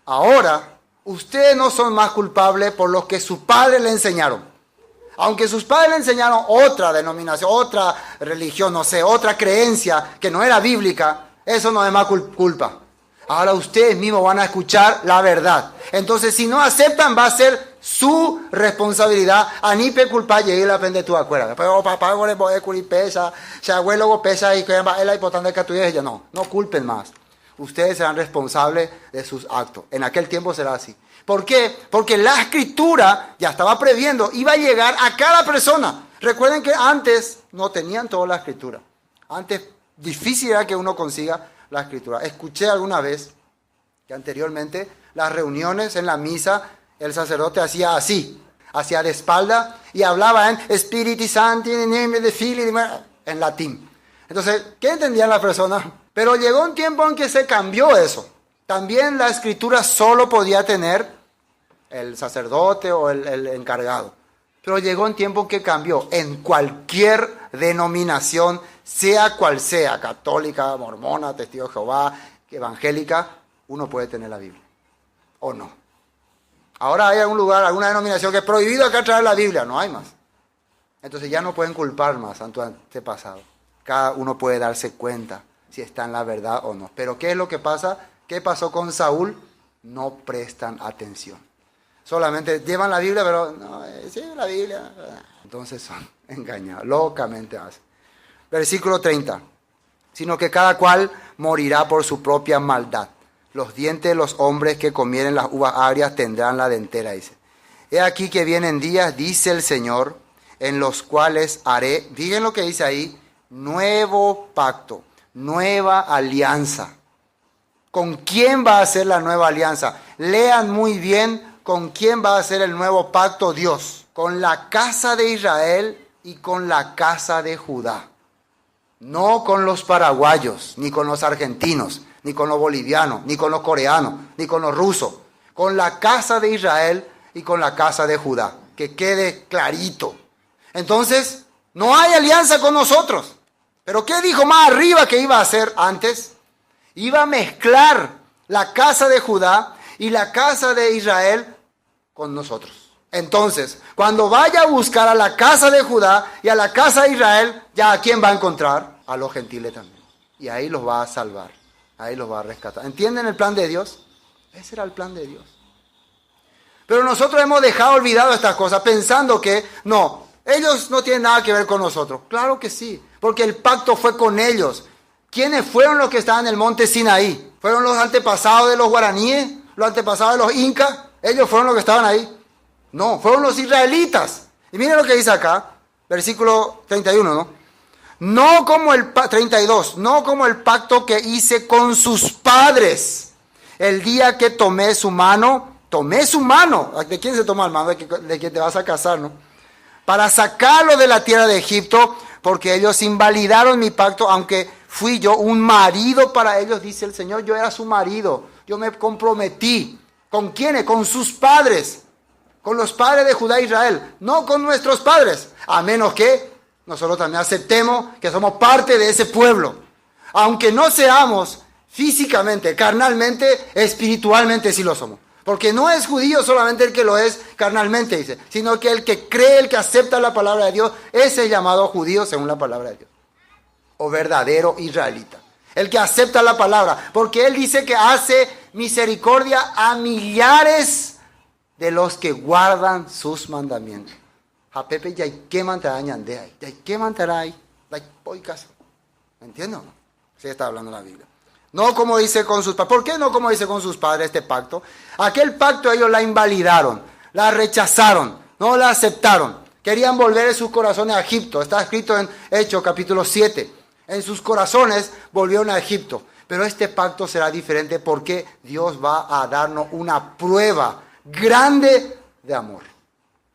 Ahora, ustedes no son más culpables por lo que sus padres le enseñaron. Aunque sus padres le enseñaron otra denominación, otra religión, no sé, otra creencia que no era bíblica, eso no es más culpa. Ahora ustedes mismos van a escuchar la verdad. Entonces, si no aceptan, va a ser su responsabilidad. Anipe culpa y la aprende tú acuerdas. Pero papá le puede curir pesa, si abuelo pesa y que es la importante que tú dices, no culpen más. Ustedes serán responsables de sus actos. En aquel tiempo será así. ¿Por qué? Porque la escritura ya estaba previendo, iba a llegar a cada persona. Recuerden que antes no tenían toda la escritura. Antes difícil era que uno consiga la escritura. Escuché alguna vez que anteriormente las reuniones en la misa, el sacerdote hacía así, hacía de espalda y hablaba en Spiritus Sancti, en latín. Entonces, ¿qué entendían las personas? Pero llegó un tiempo en que se cambió eso. También la escritura solo podía tener el sacerdote o el encargado. Pero llegó un tiempo que cambió. En cualquier denominación, sea cual sea, católica, mormona, testigo de Jehová, evangélica, uno puede tener la Biblia. ¿O no? Ahora hay algún lugar, alguna denominación que es prohibido acá traer la Biblia. No hay más. Entonces ya no pueden culpar más a tu antepasado. Cada uno puede darse cuenta si está en la verdad o no. Pero ¿qué es lo que pasa? ¿Qué pasó con Saúl? No prestan atención. Solamente llevan la Biblia, pero no, sí, la Biblia. Entonces son engañados, locamente hacen. Versículo 30. Sino que cada cual morirá por su propia maldad. Los dientes de los hombres que comieren las uvas agrias tendrán la dentera, dice. He aquí que vienen días, dice el Señor, en los cuales haré, digan lo que dice ahí, nuevo pacto, nueva alianza. ¿Con quién va a ser la nueva alianza? Lean muy bien con quién va a ser el nuevo pacto Dios. Con la casa de Israel y con la casa de Judá. No con los paraguayos, ni con los argentinos, ni con los bolivianos, ni con los coreanos, ni con los rusos. Con la casa de Israel y con la casa de Judá. Que quede clarito. Entonces, no hay alianza con nosotros. Pero ¿qué dijo más arriba que iba a hacer antes? Iba a mezclar la casa de Judá y la casa de Israel con nosotros. Entonces, cuando vaya a buscar a la casa de Judá y a la casa de Israel, ¿ya a quién va a encontrar? A los gentiles también. Y ahí los va a salvar, ahí los va a rescatar. ¿Entienden el plan de Dios? Ese era el plan de Dios. Pero nosotros hemos dejado olvidado estas cosas pensando que no, ellos no tienen nada que ver con nosotros. Claro que sí, porque el pacto fue con ellos. ¿Quiénes fueron los que estaban en el monte Sinaí? ¿Fueron los antepasados de los guaraníes? ¿Los antepasados de los incas? ¿Ellos fueron los que estaban ahí? No, fueron los israelitas. Y miren lo que dice acá, versículo 31, ¿no? No como el 32, no como el pacto que hice con sus padres. El día que tomé su mano. ¿De quién se toma la mano? De que te vas a casar, ¿no? Para sacarlo de la tierra de Egipto, porque ellos invalidaron mi pacto, aunque fui yo un marido para ellos, dice el Señor. Yo era su marido, yo me comprometí. ¿Con quiénes? Con sus padres. Con los padres de Judá e Israel, no con nuestros padres, a menos que nosotros también aceptemos que somos parte de ese pueblo. Aunque no seamos físicamente, carnalmente, espiritualmente sí lo somos. Porque no es judío solamente el que lo es carnalmente, dice, sino que el que cree, el que acepta la palabra de Dios, ese es llamado judío según la palabra de Dios. O verdadero israelita. El que acepta la palabra, porque él dice que hace misericordia a millares de los que guardan sus mandamientos. A Pepe ya hay que mantener añande ahí, ya hay que mantener ahí, ¿me entiendes? Sí está hablando la Biblia. No como dice con sus padres. ¿Por qué no como dice con sus padres este pacto? Aquel pacto ellos la invalidaron, la rechazaron, no la aceptaron. Querían volver sus corazones a Egipto. Está escrito en Hechos capítulo 7. En sus corazones volvieron a Egipto. Pero este pacto será diferente porque Dios va a darnos una prueba grande de amor.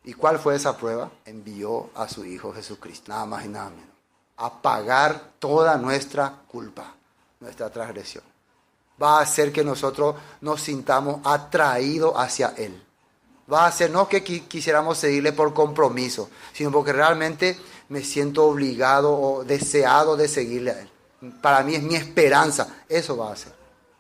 ¿Y cuál fue esa prueba? Envió a su Hijo Jesucristo, nada más y nada menos, a pagar toda nuestra culpa, nuestra transgresión. Va a hacer que nosotros nos sintamos atraídos hacia Él. Va a hacer no que quisiéramos seguirle por compromiso, sino porque realmente me siento obligado o deseado de seguirle a Él. Para mí es mi esperanza. Eso va a hacer.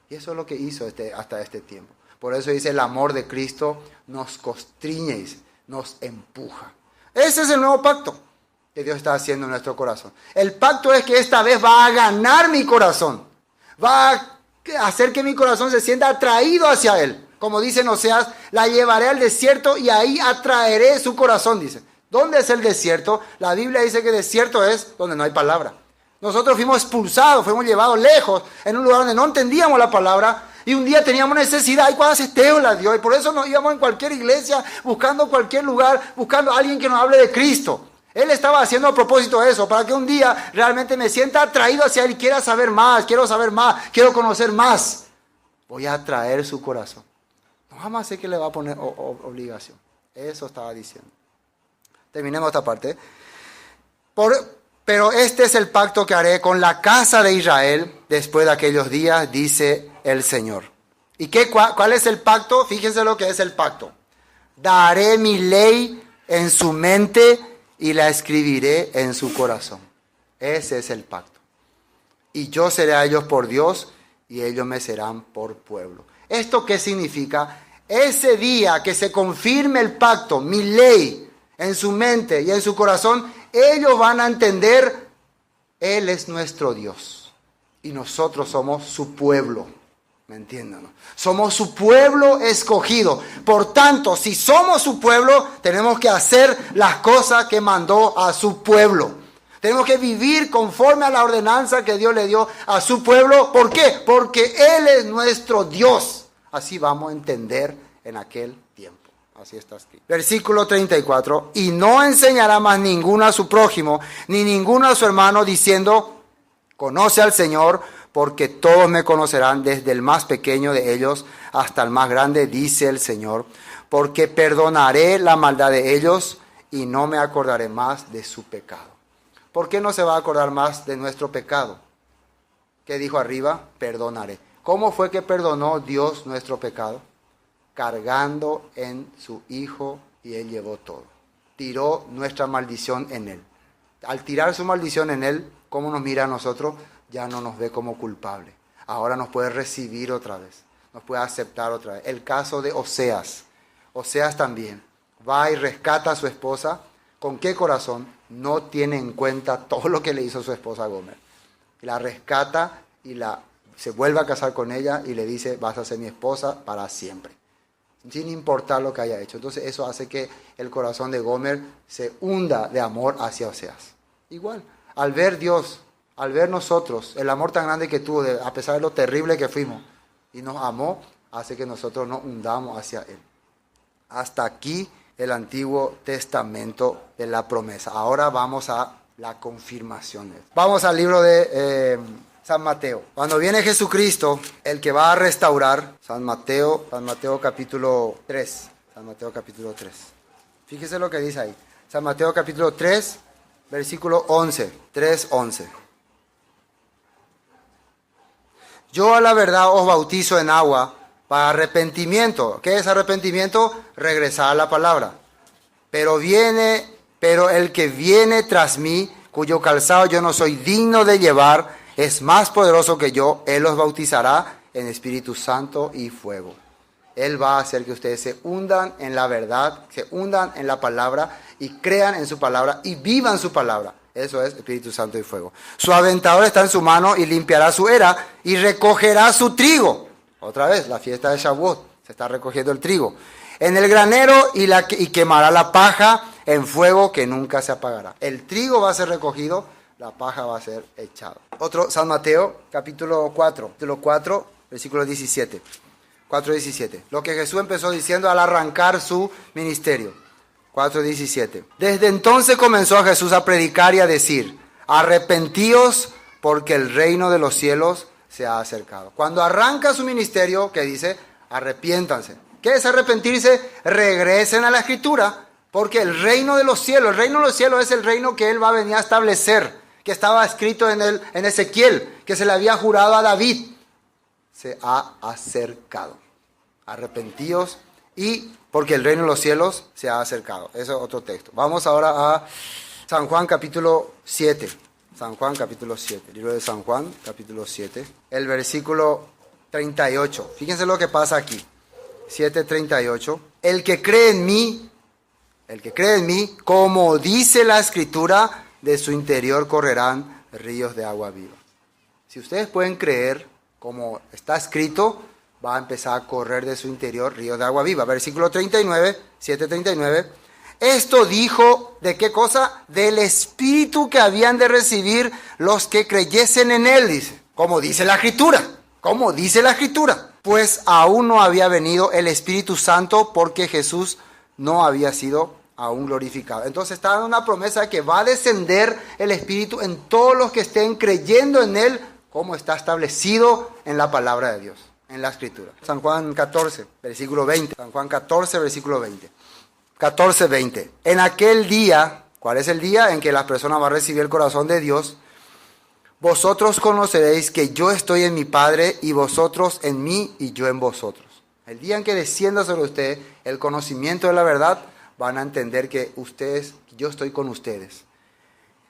Y eso es lo que hizo hasta este tiempo. Por eso dice, el amor de Cristo nos constriñe, dice, nos empuja. Ese es el nuevo pacto que Dios está haciendo en nuestro corazón. El pacto es que esta vez va a ganar mi corazón. Va a hacer que mi corazón se sienta atraído hacia Él. Como dice en Oseas, la llevaré al desierto y ahí atraeré su corazón, dice. ¿Dónde es el desierto? La Biblia dice que desierto es donde no hay palabra. Nosotros fuimos expulsados, fuimos llevados lejos, en un lugar donde no entendíamos la palabra. Y un día teníamos necesidad, y cuando asisteo la dio, y por eso nos íbamos en cualquier iglesia, buscando cualquier lugar, buscando a alguien que nos hable de Cristo. Él estaba haciendo a propósito eso, para que un día realmente me sienta atraído hacia Él y quiera saber más, quiero conocer más. Voy a atraer su corazón. No jamás sé que le va a poner obligación. Eso estaba diciendo. Terminemos esta parte. Pero este es el pacto que haré con la casa de Israel después de aquellos días, dice el Señor. ¿Y cuál es el pacto? Fíjense lo que es el pacto. Daré mi ley en su mente y la escribiré en su corazón. Ese es el pacto. Y yo seré a ellos por Dios y ellos me serán por pueblo. ¿Esto qué significa? Ese día que se confirme el pacto, mi ley en su mente y en su corazón, ellos van a entender, Él es nuestro Dios y nosotros somos su pueblo. ¿Me entienden? ¿No? Somos su pueblo escogido. Por tanto, si somos su pueblo, tenemos que hacer las cosas que mandó a su pueblo. Tenemos que vivir conforme a la ordenanza que Dios le dio a su pueblo. ¿Por qué? Porque Él es nuestro Dios. Así vamos a entender en aquel tiempo. Así está escrito. Versículo 34. Y no enseñará más ninguno a su prójimo, ni ninguno a su hermano, diciendo, conoce al Señor, porque todos me conocerán, desde el más pequeño de ellos hasta el más grande, dice el Señor. Porque perdonaré la maldad de ellos y no me acordaré más de su pecado. ¿Por qué no se va a acordar más de nuestro pecado? ¿Qué dijo arriba? Perdonaré. ¿Cómo fue que perdonó Dios nuestro pecado? Cargando en su Hijo y Él llevó todo. Tiró nuestra maldición en Él. Al tirar su maldición en Él, cómo nos mira a nosotros, ya no nos ve como culpable. Ahora nos puede recibir otra vez, nos puede aceptar otra vez. El caso de Oseas. Oseas también va y rescata a su esposa. ¿Con qué corazón? No tiene en cuenta todo lo que le hizo su esposa Gomer. La rescata y se vuelve a casar con ella y le dice, vas a ser mi esposa para siempre, sin importar lo que haya hecho. Entonces eso hace que el corazón de Gomer se hunda de amor hacia Oseas. Igual, al ver Dios, al ver nosotros, el amor tan grande que tuvo, a pesar de lo terrible que fuimos, y nos amó, hace que nosotros nos hundamos hacia Él. Hasta aquí el Antiguo Testamento de la promesa. Ahora vamos a la confirmación. Vamos al libro de San Mateo. Cuando viene Jesucristo, el que va a restaurar, San Mateo capítulo 3. San Mateo capítulo 3. Fíjese lo que dice ahí. San Mateo capítulo 3, versículo 11. 3:11. Yo a la verdad os bautizo en agua para arrepentimiento. ¿Qué es arrepentimiento? Regresar a la palabra. Pero el que viene tras mí, cuyo calzado yo no soy digno de llevar, es más poderoso que yo. Él los bautizará en Espíritu Santo y fuego. Él va a hacer que ustedes se hundan en la verdad, se hundan en la palabra y crean en su palabra y vivan su palabra. Eso es Espíritu Santo y fuego. Su aventador está en su mano y limpiará su era y recogerá su trigo. Otra vez, la fiesta de Shavuot, se está recogiendo el trigo. En el granero y quemará la paja en fuego que nunca se apagará. El trigo va a ser recogido, la paja va a ser echada. Otro, San Mateo, capítulo 4, versículo 17. 4:17. Lo que Jesús empezó diciendo al arrancar su ministerio. 4:17. Desde entonces comenzó Jesús a predicar y a decir, arrepentíos porque el reino de los cielos se ha acercado. Cuando arranca su ministerio, ¿qué dice? Arrepiéntanse. ¿Qué es arrepentirse? Regresen a la Escritura, porque el reino de los cielos es el reino que Él va a venir a establecer, que estaba escrito en Ezequiel, que se le había jurado a David. Se ha acercado. Arrepentíos y porque el reino de los cielos se ha acercado. Eso es otro texto. Vamos ahora a San Juan capítulo 7. San Juan capítulo 7. Libro de San Juan capítulo 7. El versículo 38. Fíjense lo que pasa aquí. 7:38. El que cree en mí, como dice la Escritura, de su interior correrán ríos de agua viva. Si ustedes pueden creer, como está escrito, va a empezar a correr de su interior ríos de agua viva. Versículo 39, 7:39. Esto dijo, ¿de qué cosa? Del Espíritu que habían de recibir los que creyesen en Él, dice. Como dice la Escritura. Pues aún no había venido el Espíritu Santo porque Jesús no había sido aún glorificado. Entonces está dando una promesa de que va a descender el Espíritu en todos los que estén creyendo en Él, como está establecido en la palabra de Dios, en la Escritura. San Juan 14, versículo 20. San Juan 14, versículo 20. 14:20. En aquel día, ¿cuál es el día en que la persona va a recibir el corazón de Dios? Vosotros conoceréis que yo estoy en mi Padre y vosotros en mí y yo en vosotros. El día en que descienda sobre usted el conocimiento de la verdad, van a entender que yo estoy con ustedes.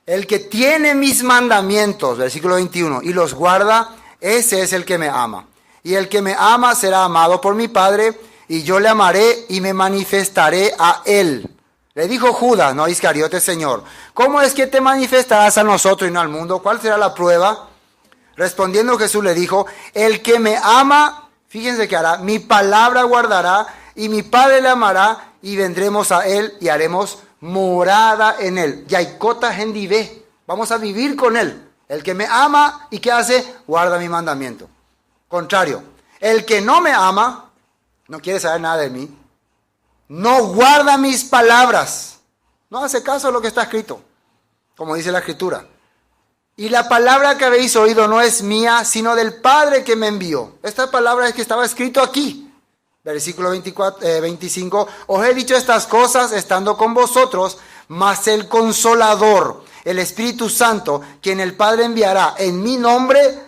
El que tiene mis mandamientos, versículo 21, y los guarda, ese es el que me ama. Y el que me ama será amado por mi Padre, y yo le amaré y me manifestaré a él. Le dijo Judas, no Iscariote, Señor, ¿cómo es que te manifestarás a nosotros y no al mundo? ¿Cuál será la prueba? Respondiendo Jesús le dijo, el que me ama, fíjense que hará, mi palabra guardará, y mi Padre le amará, y vendremos a él y haremos morada en él. Yaikota gendive, vamos a vivir con él. El que me ama, ¿y qué hace? Guarda mi mandamiento. Contrario, el que no me ama, no quiere saber nada de mí, no guarda mis palabras, no hace caso a lo que está escrito, como dice la Escritura. Y la palabra que habéis oído no es mía, sino del Padre que me envió. Esta palabra es que estaba escrito aquí. Versículo 25, os he dicho estas cosas estando con vosotros, mas el Consolador, el Espíritu Santo, quien el Padre enviará en mi nombre,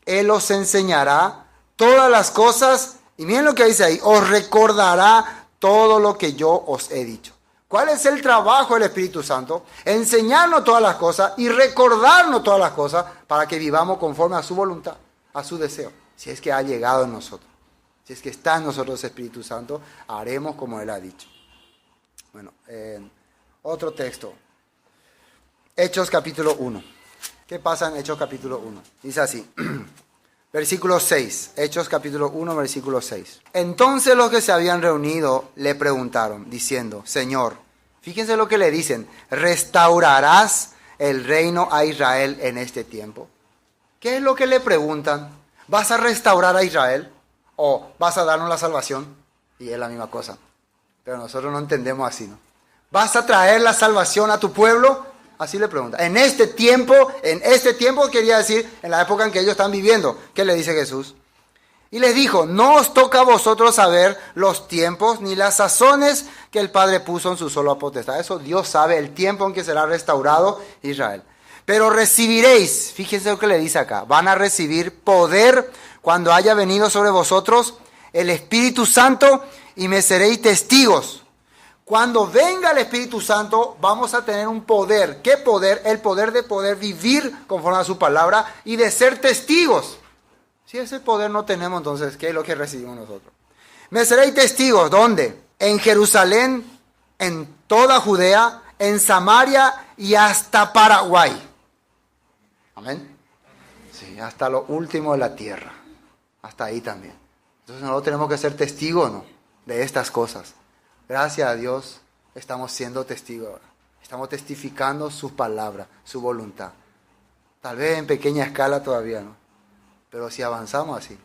Él os enseñará todas las cosas, y miren lo que dice ahí, os recordará todo lo que yo os he dicho. ¿Cuál es el trabajo del Espíritu Santo? Enseñarnos todas las cosas y recordarnos todas las cosas para que vivamos conforme a su voluntad, a su deseo. Si es que ha llegado en nosotros, si es que está en nosotros el Espíritu Santo, haremos como Él ha dicho. Bueno, otro texto. Hechos capítulo 1. ¿Qué pasa en Hechos capítulo 1? Dice así. Versículo 6, Hechos capítulo 1, versículo 6. Entonces los que se habían reunido le preguntaron, diciendo, Señor, fíjense lo que le dicen, ¿restaurarás el reino a Israel en este tiempo? ¿Qué es lo que le preguntan? ¿Vas a restaurar a Israel? ¿O vas a darnos la salvación? Y es la misma cosa. Pero nosotros no entendemos así, ¿no? ¿Vas a traer la salvación a tu pueblo? Así le pregunta. En este tiempo quería decir, en la época en que ellos están viviendo. ¿Qué le dice Jesús? Y les dijo, no os toca a vosotros saber los tiempos ni las sazones que el Padre puso en su sola potestad. Eso Dios sabe el tiempo en que será restaurado Israel. Pero recibiréis, fíjense lo que le dice acá, van a recibir poder cuando haya venido sobre vosotros el Espíritu Santo y me seréis testigos. Cuando venga el Espíritu Santo, vamos a tener un poder. ¿Qué poder? El poder de poder vivir conforme a su palabra y de ser testigos. Si ese poder no tenemos, entonces, ¿qué es lo que recibimos nosotros? Me seréis testigos, ¿dónde? En Jerusalén, en toda Judea, en Samaria y hasta Paraguay. Amén. Sí, hasta lo último de la tierra. Hasta ahí también. Entonces nosotros tenemos que ser testigos, ¿no?, de estas cosas. Gracias a Dios estamos siendo testigos ahora. Estamos testificando su palabra, su voluntad. Tal vez en pequeña escala todavía, ¿no? Pero si avanzamos así,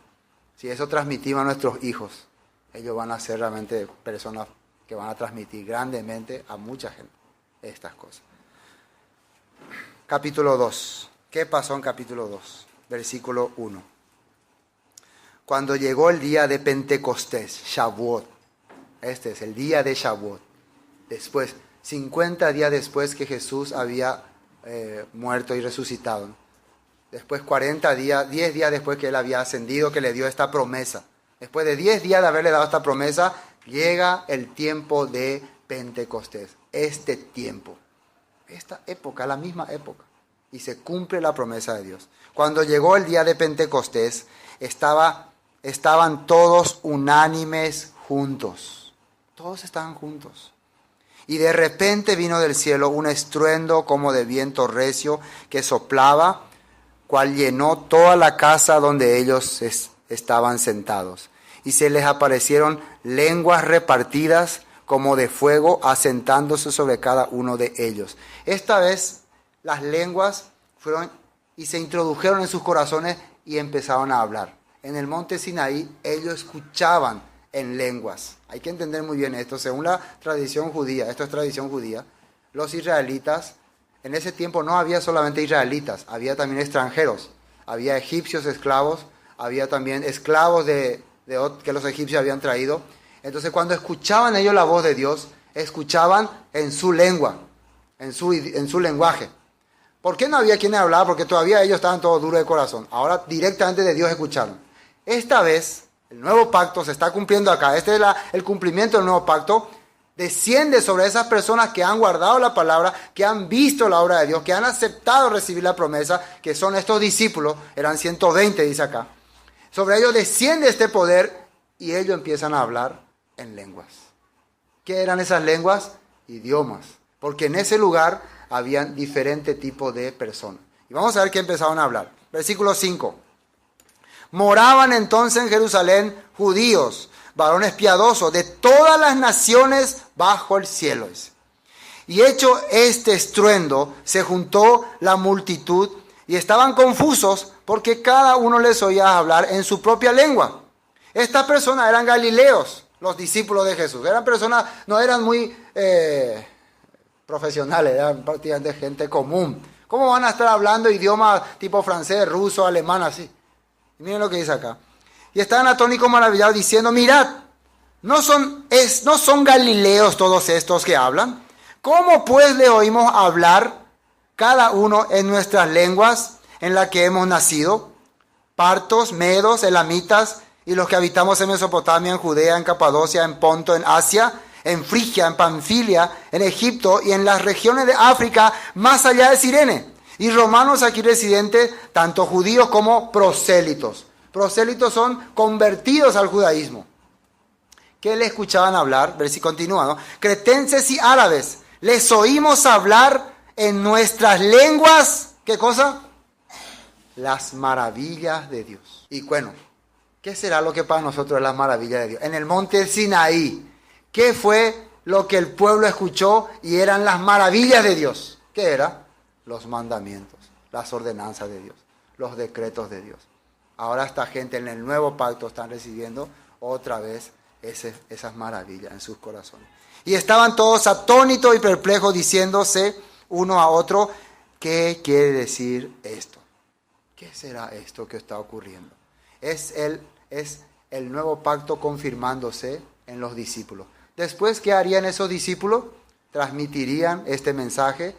si eso transmitimos a nuestros hijos, ellos van a ser realmente personas que van a transmitir grandemente a mucha gente estas cosas. Capítulo 2. ¿Qué pasó en capítulo 2? Versículo 1. Cuando llegó el día de Pentecostés, Shavuot. Este es el día de Shavuot. Después, 50 días después que Jesús había muerto y resucitado. Después 40 días, 10 días después que Él había ascendido, que le dio esta promesa. Después de 10 días de haberle dado esta promesa, llega el tiempo de Pentecostés. Este tiempo, esta época, la misma época. Y se cumple la promesa de Dios. Cuando llegó el día de Pentecostés, estaban todos unánimes juntos. Todos estaban juntos. Y de repente vino del cielo un estruendo como de viento recio que soplaba, cual llenó toda la casa donde ellos estaban sentados. Y se les aparecieron lenguas repartidas como de fuego, asentándose sobre cada uno de ellos. Esta vez las lenguas fueron y se introdujeron en sus corazones y empezaron a hablar. En el monte Sinaí ellos escuchaban en lenguas. Hay que entender muy bien esto. Según la tradición judía, esto es tradición judía, los israelitas, en ese tiempo no había solamente israelitas, había también extranjeros. Había egipcios esclavos, había también esclavos que los egipcios habían traído. Entonces cuando escuchaban ellos la voz de Dios, escuchaban en su lengua, en su lenguaje. ¿Por qué no había quien hablaba? Porque todavía ellos estaban todos duros de corazón. Ahora directamente de Dios escucharon. Esta vez el nuevo pacto se está cumpliendo acá. Este es el cumplimiento del nuevo pacto. Desciende sobre esas personas que han guardado la palabra, que han visto la obra de Dios, que han aceptado recibir la promesa, que son estos discípulos. Eran 120, dice acá. Sobre ellos desciende este poder y ellos empiezan a hablar en lenguas. ¿Qué eran esas lenguas? Idiomas. Porque en ese lugar habían diferente tipo de personas. Y vamos a ver qué empezaron a hablar. Versículo 5. Moraban entonces en Jerusalén judíos, varones piadosos de todas las naciones bajo el cielo. Y hecho este estruendo, se juntó la multitud y estaban confusos porque cada uno les oía hablar en su propia lengua. Estas personas eran galileos, los discípulos de Jesús. Eran personas, no eran muy profesionales, eran prácticamente gente común. ¿Cómo van a estar hablando idiomas tipo francés, ruso, alemán, así? Miren lo que dice acá. Y estaban atónicos maravillados diciendo, mirad, ¿no son galileos todos estos que hablan? ¿Cómo pues le oímos hablar cada uno en nuestras lenguas en las que hemos nacido? Partos, medos, elamitas y los que habitamos en Mesopotamia, en Judea, en Capadocia, en Ponto, en Asia, en Frigia, en Panfilia, en Egipto y en las regiones de África, más allá de Cirene. Y romanos aquí residentes, tanto judíos como prosélitos. Prosélitos son convertidos al judaísmo. ¿Qué le escuchaban hablar? Ver si continúa, ¿no? Cretenses y árabes, les oímos hablar en nuestras lenguas, ¿qué cosa? Las maravillas de Dios. Y bueno, ¿qué será lo que para nosotros es las maravillas de Dios? En el monte Sinaí, ¿qué fue lo que el pueblo escuchó y eran las maravillas de Dios? ¿Qué era? Los mandamientos, las ordenanzas de Dios, los decretos de Dios. Ahora esta gente en el nuevo pacto están recibiendo otra vez esas maravillas en sus corazones. Y estaban todos atónitos y perplejos diciéndose uno a otro, ¿qué quiere decir esto? ¿Qué será esto que está ocurriendo? Es el nuevo pacto confirmándose en los discípulos. Después, ¿qué harían esos discípulos? Transmitirían este mensaje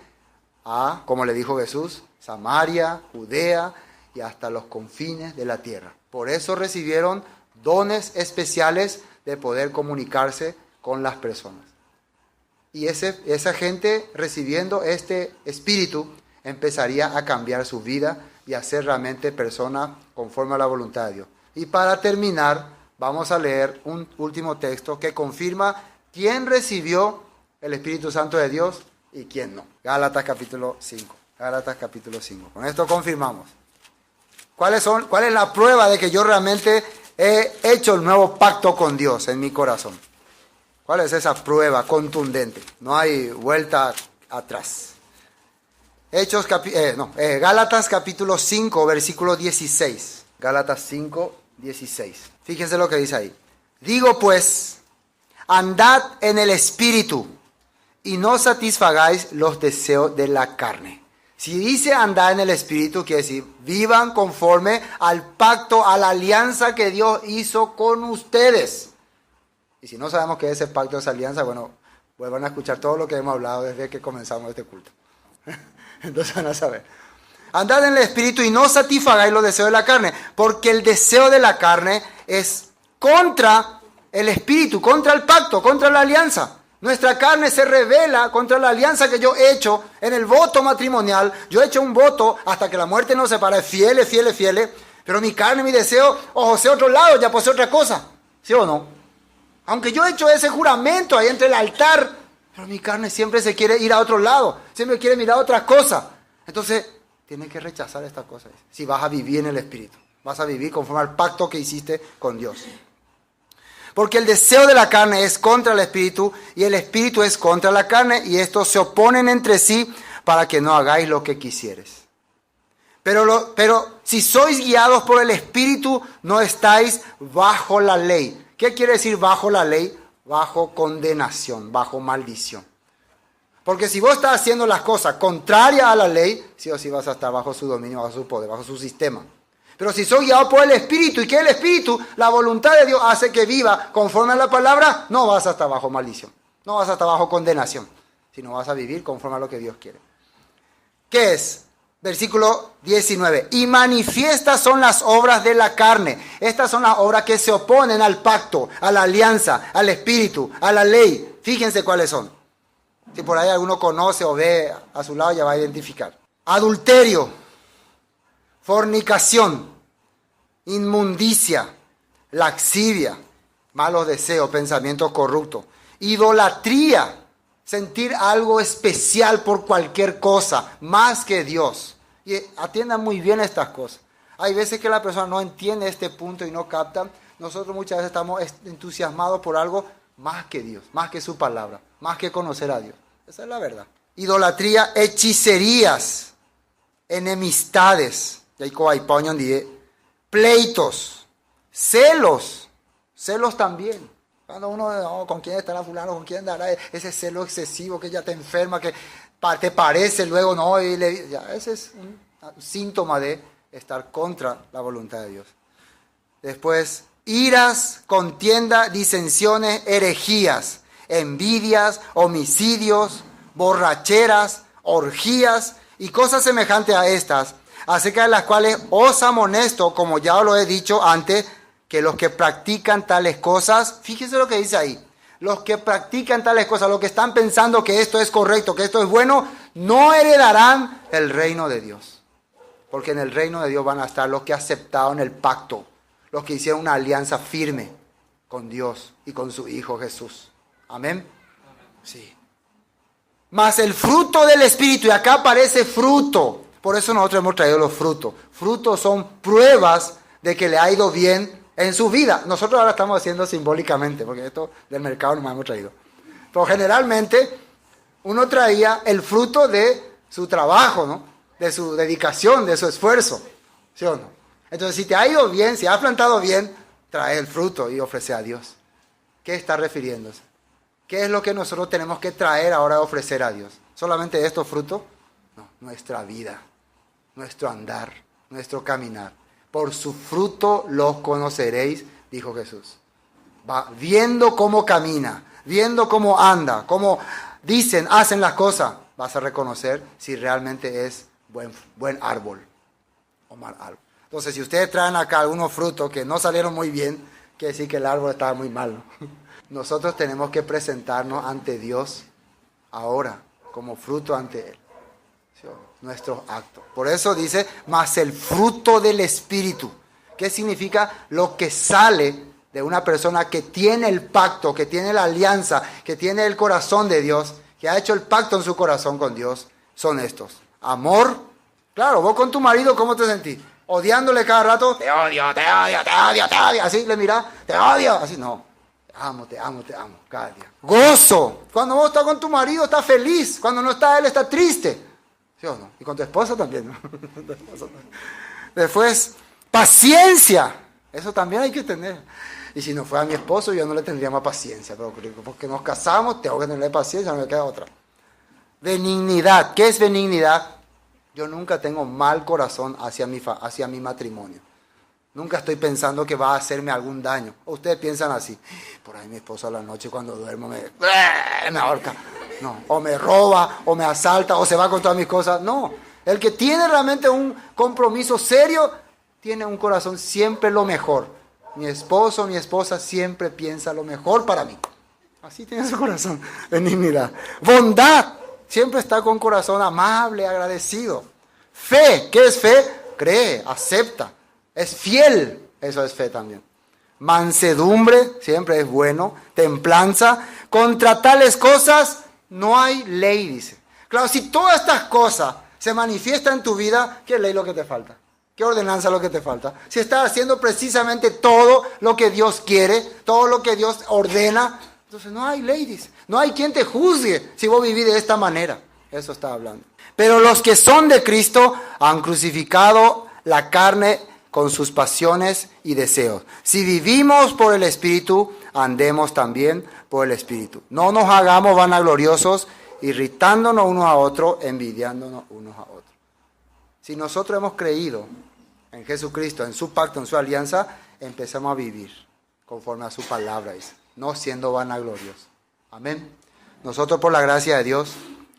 a, como le dijo Jesús, Samaria, Judea y hasta los confines de la tierra. Por eso recibieron dones especiales de poder comunicarse con las personas. Y esa gente recibiendo este espíritu empezaría a cambiar su vida y a ser realmente personas conforme a la voluntad de Dios. Y para terminar, vamos a leer un último texto que confirma quién recibió el Espíritu Santo de Dios y quién no. Gálatas capítulo 5. Gálatas capítulo 5. Con esto confirmamos. ¿Cuál es la prueba de que yo realmente he hecho el nuevo pacto con Dios en mi corazón? ¿Cuál es esa prueba contundente? No hay vuelta atrás. Gálatas capítulo 5, versículo 16. Gálatas 5, 16. Fíjense lo que dice ahí. Digo pues, andad en el Espíritu y no satisfagáis los deseos de la carne. Si dice andar en el Espíritu, quiere decir, vivan conforme al pacto, a la alianza que Dios hizo con ustedes. Y si no sabemos qué es ese pacto, esa alianza, bueno, vuelvan a escuchar todo lo que hemos hablado desde que comenzamos este culto. Entonces van a saber. Andad en el Espíritu y no satisfagáis los deseos de la carne, porque el deseo de la carne es contra el Espíritu, contra el pacto, contra la alianza. Nuestra carne se rebela contra la alianza que yo he hecho en el voto matrimonial. Yo he hecho un voto hasta que la muerte nos separe, fieles, pero mi carne, mi deseo, sea otro lado, ya posee otra cosa. ¿Sí o no? Aunque yo he hecho ese juramento ahí entre el altar, pero mi carne siempre se quiere ir a otro lado, siempre quiere mirar otras cosas. Entonces, tienes que rechazar estas cosas. Si vas a vivir en el Espíritu, vas a vivir conforme al pacto que hiciste con Dios. Porque el deseo de la carne es contra el Espíritu y el Espíritu es contra la carne, y estos se oponen entre sí para que no hagáis lo que quisieres. Pero si sois guiados por el Espíritu, no estáis bajo la ley. ¿Qué quiere decir bajo la ley? Bajo condenación, bajo maldición. Porque si vos estás haciendo las cosas contrarias a la ley, sí o sí vas a estar bajo su dominio, bajo su poder, bajo su sistema. Pero si soy guiado por el Espíritu, ¿y qué es el Espíritu? La voluntad de Dios hace que viva conforme a la palabra, no vas a estar bajo maldición, no vas a estar bajo condenación, sino vas a vivir conforme a lo que Dios quiere. ¿Qué es? Versículo 19. Y manifiestas son las obras de la carne. Estas son las obras que se oponen al pacto, a la alianza, al Espíritu, a la ley. Fíjense cuáles son. Si por ahí alguno conoce o ve a su lado, ya va a identificar. Adulterio, fornicación, inmundicia, laxivia, malos deseos, pensamientos corruptos, idolatría, sentir algo especial por cualquier cosa, más que Dios. Y atiendan muy bien estas cosas. Hay veces que la persona no entiende este punto y no capta. Nosotros muchas veces estamos entusiasmados por algo más que Dios, más que su palabra, más que conocer a Dios. Esa es la verdad. Idolatría, hechicerías, enemistades, pleitos, celos también. Cuando uno, ¿con quién estará fulano? ¿Con quién dará? Ese celo excesivo que ya te enferma, que te parece luego, ¿no? Ese es un síntoma de estar contra la voluntad de Dios. Después, iras, contienda, disensiones, herejías, envidias, homicidios, borracheras, orgías y cosas semejantes a estas, acerca de las cuales os amonesto, como ya lo he dicho antes, que los que practican tales cosas, fíjense lo que dice ahí, los que practican tales cosas, los que están pensando que esto es correcto, que esto es bueno, no heredarán el reino de Dios. Porque en el reino de Dios van a estar los que aceptaron el pacto, los que hicieron una alianza firme con Dios y con su Hijo Jesús. Amén. Sí. Mas el fruto del Espíritu, y acá aparece fruto. Por eso nosotros hemos traído los frutos. Frutos son pruebas de que le ha ido bien en su vida. Nosotros ahora estamos haciendo simbólicamente, porque esto del mercado no me hemos traído. Pero generalmente uno traía el fruto de su trabajo, ¿no? De su dedicación, de su esfuerzo. ¿Sí o no? Entonces, si te ha ido bien, si has plantado bien, trae el fruto y ofrece a Dios. ¿Qué está refiriéndose? ¿Qué es lo que nosotros tenemos que traer ahora a ofrecer a Dios? ¿Solamente estos frutos? No, nuestra vida, nuestro andar, nuestro caminar. Por su fruto los conoceréis, dijo Jesús. Va viendo cómo camina, viendo cómo anda, cómo dicen, hacen las cosas, vas a reconocer si realmente es buen árbol o mal árbol. Entonces, si ustedes traen acá algunos frutos que no salieron muy bien, quiere decir que el árbol estaba muy malo. Nosotros tenemos que presentarnos ante Dios ahora, como fruto ante Él. ¿Sí? Nuestros actos. Por eso dice, mas el fruto del Espíritu. ¿Qué significa? Lo que sale de una persona que tiene el pacto, que tiene la alianza, que tiene el corazón de Dios, que ha hecho el pacto en su corazón con Dios, son estos. Amor. Claro, vos con tu marido, ¿cómo te sentís? Odiándole cada rato, te odio, te odio, te odio, te odio. Así le mirás, te odio. Así no. Te amo, cada día. Gozo. Cuando vos estás con tu marido, estás feliz. Cuando no está él, está triste. ¿Sí o no? Y con tu esposa también, ¿no? Después, paciencia. Eso también hay que tener. Y si no fuera mi esposo, yo no le tendría más paciencia. Pero porque nos casamos, tengo que tenerle paciencia, no me queda otra. Benignidad. ¿Qué es benignidad? Yo nunca tengo mal corazón hacia mi matrimonio. Nunca estoy pensando que va a hacerme algún daño. O ustedes piensan así. Por ahí mi esposo a la noche cuando duermo me ahorca. No, o me roba, o me asalta, o se va con todas mis cosas. No, el que tiene realmente un compromiso serio, tiene un corazón siempre lo mejor. Mi esposo, mi esposa siempre piensa lo mejor para mí. Así tiene su corazón. Benignidad. Bondad. Siempre está con corazón amable, agradecido. Fe. ¿Qué es fe? Cree, acepta. Es fiel, eso es fe también. Mansedumbre, siempre es bueno. Templanza, contra tales cosas no hay ley, dice. Claro, si todas estas cosas se manifiestan en tu vida, ¿qué ley es lo que te falta? ¿Qué ordenanza es lo que te falta? Si estás haciendo precisamente todo lo que Dios quiere, todo lo que Dios ordena, entonces no hay ley, dice. No hay quien te juzgue si vos vivís de esta manera. Eso está hablando. Pero los que son de Cristo han crucificado la carne con sus pasiones y deseos. Si vivimos por el Espíritu, andemos también por el Espíritu. No nos hagamos vanagloriosos, irritándonos unos a otros, envidiándonos unos a otros. Si nosotros hemos creído en Jesucristo, en su pacto, en su alianza, empezamos a vivir conforme a su palabra, no siendo vanagloriosos. Amén. Nosotros, por la gracia de Dios,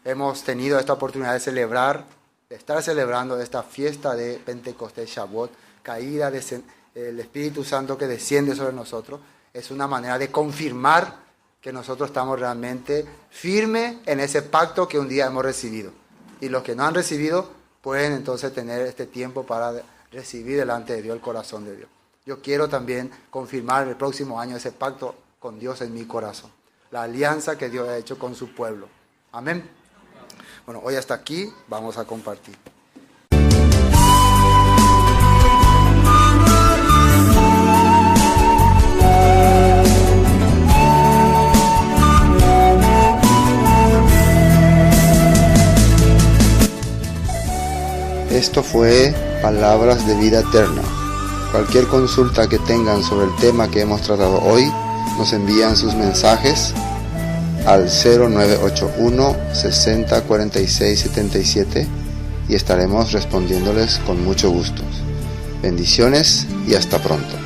hemos tenido esta oportunidad de celebrar, de estar celebrando esta fiesta de Pentecostés, Shavuot, caída del Espíritu Santo que desciende sobre nosotros. Es una manera de confirmar que nosotros estamos realmente firmes en ese pacto que un día hemos recibido. Y los que no han recibido pueden entonces tener este tiempo para recibir delante de Dios el corazón de Dios. Yo quiero también confirmar el próximo año ese pacto con Dios en mi corazón. La alianza que Dios ha hecho con su pueblo. Amén. Bueno, hoy hasta aquí vamos a compartir. Esto fue Palabras de Vida Eterna. Cualquier consulta que tengan sobre el tema que hemos tratado hoy, nos envían sus mensajes al 0981 60 46 77 y estaremos respondiéndoles con mucho gusto. Bendiciones y hasta pronto.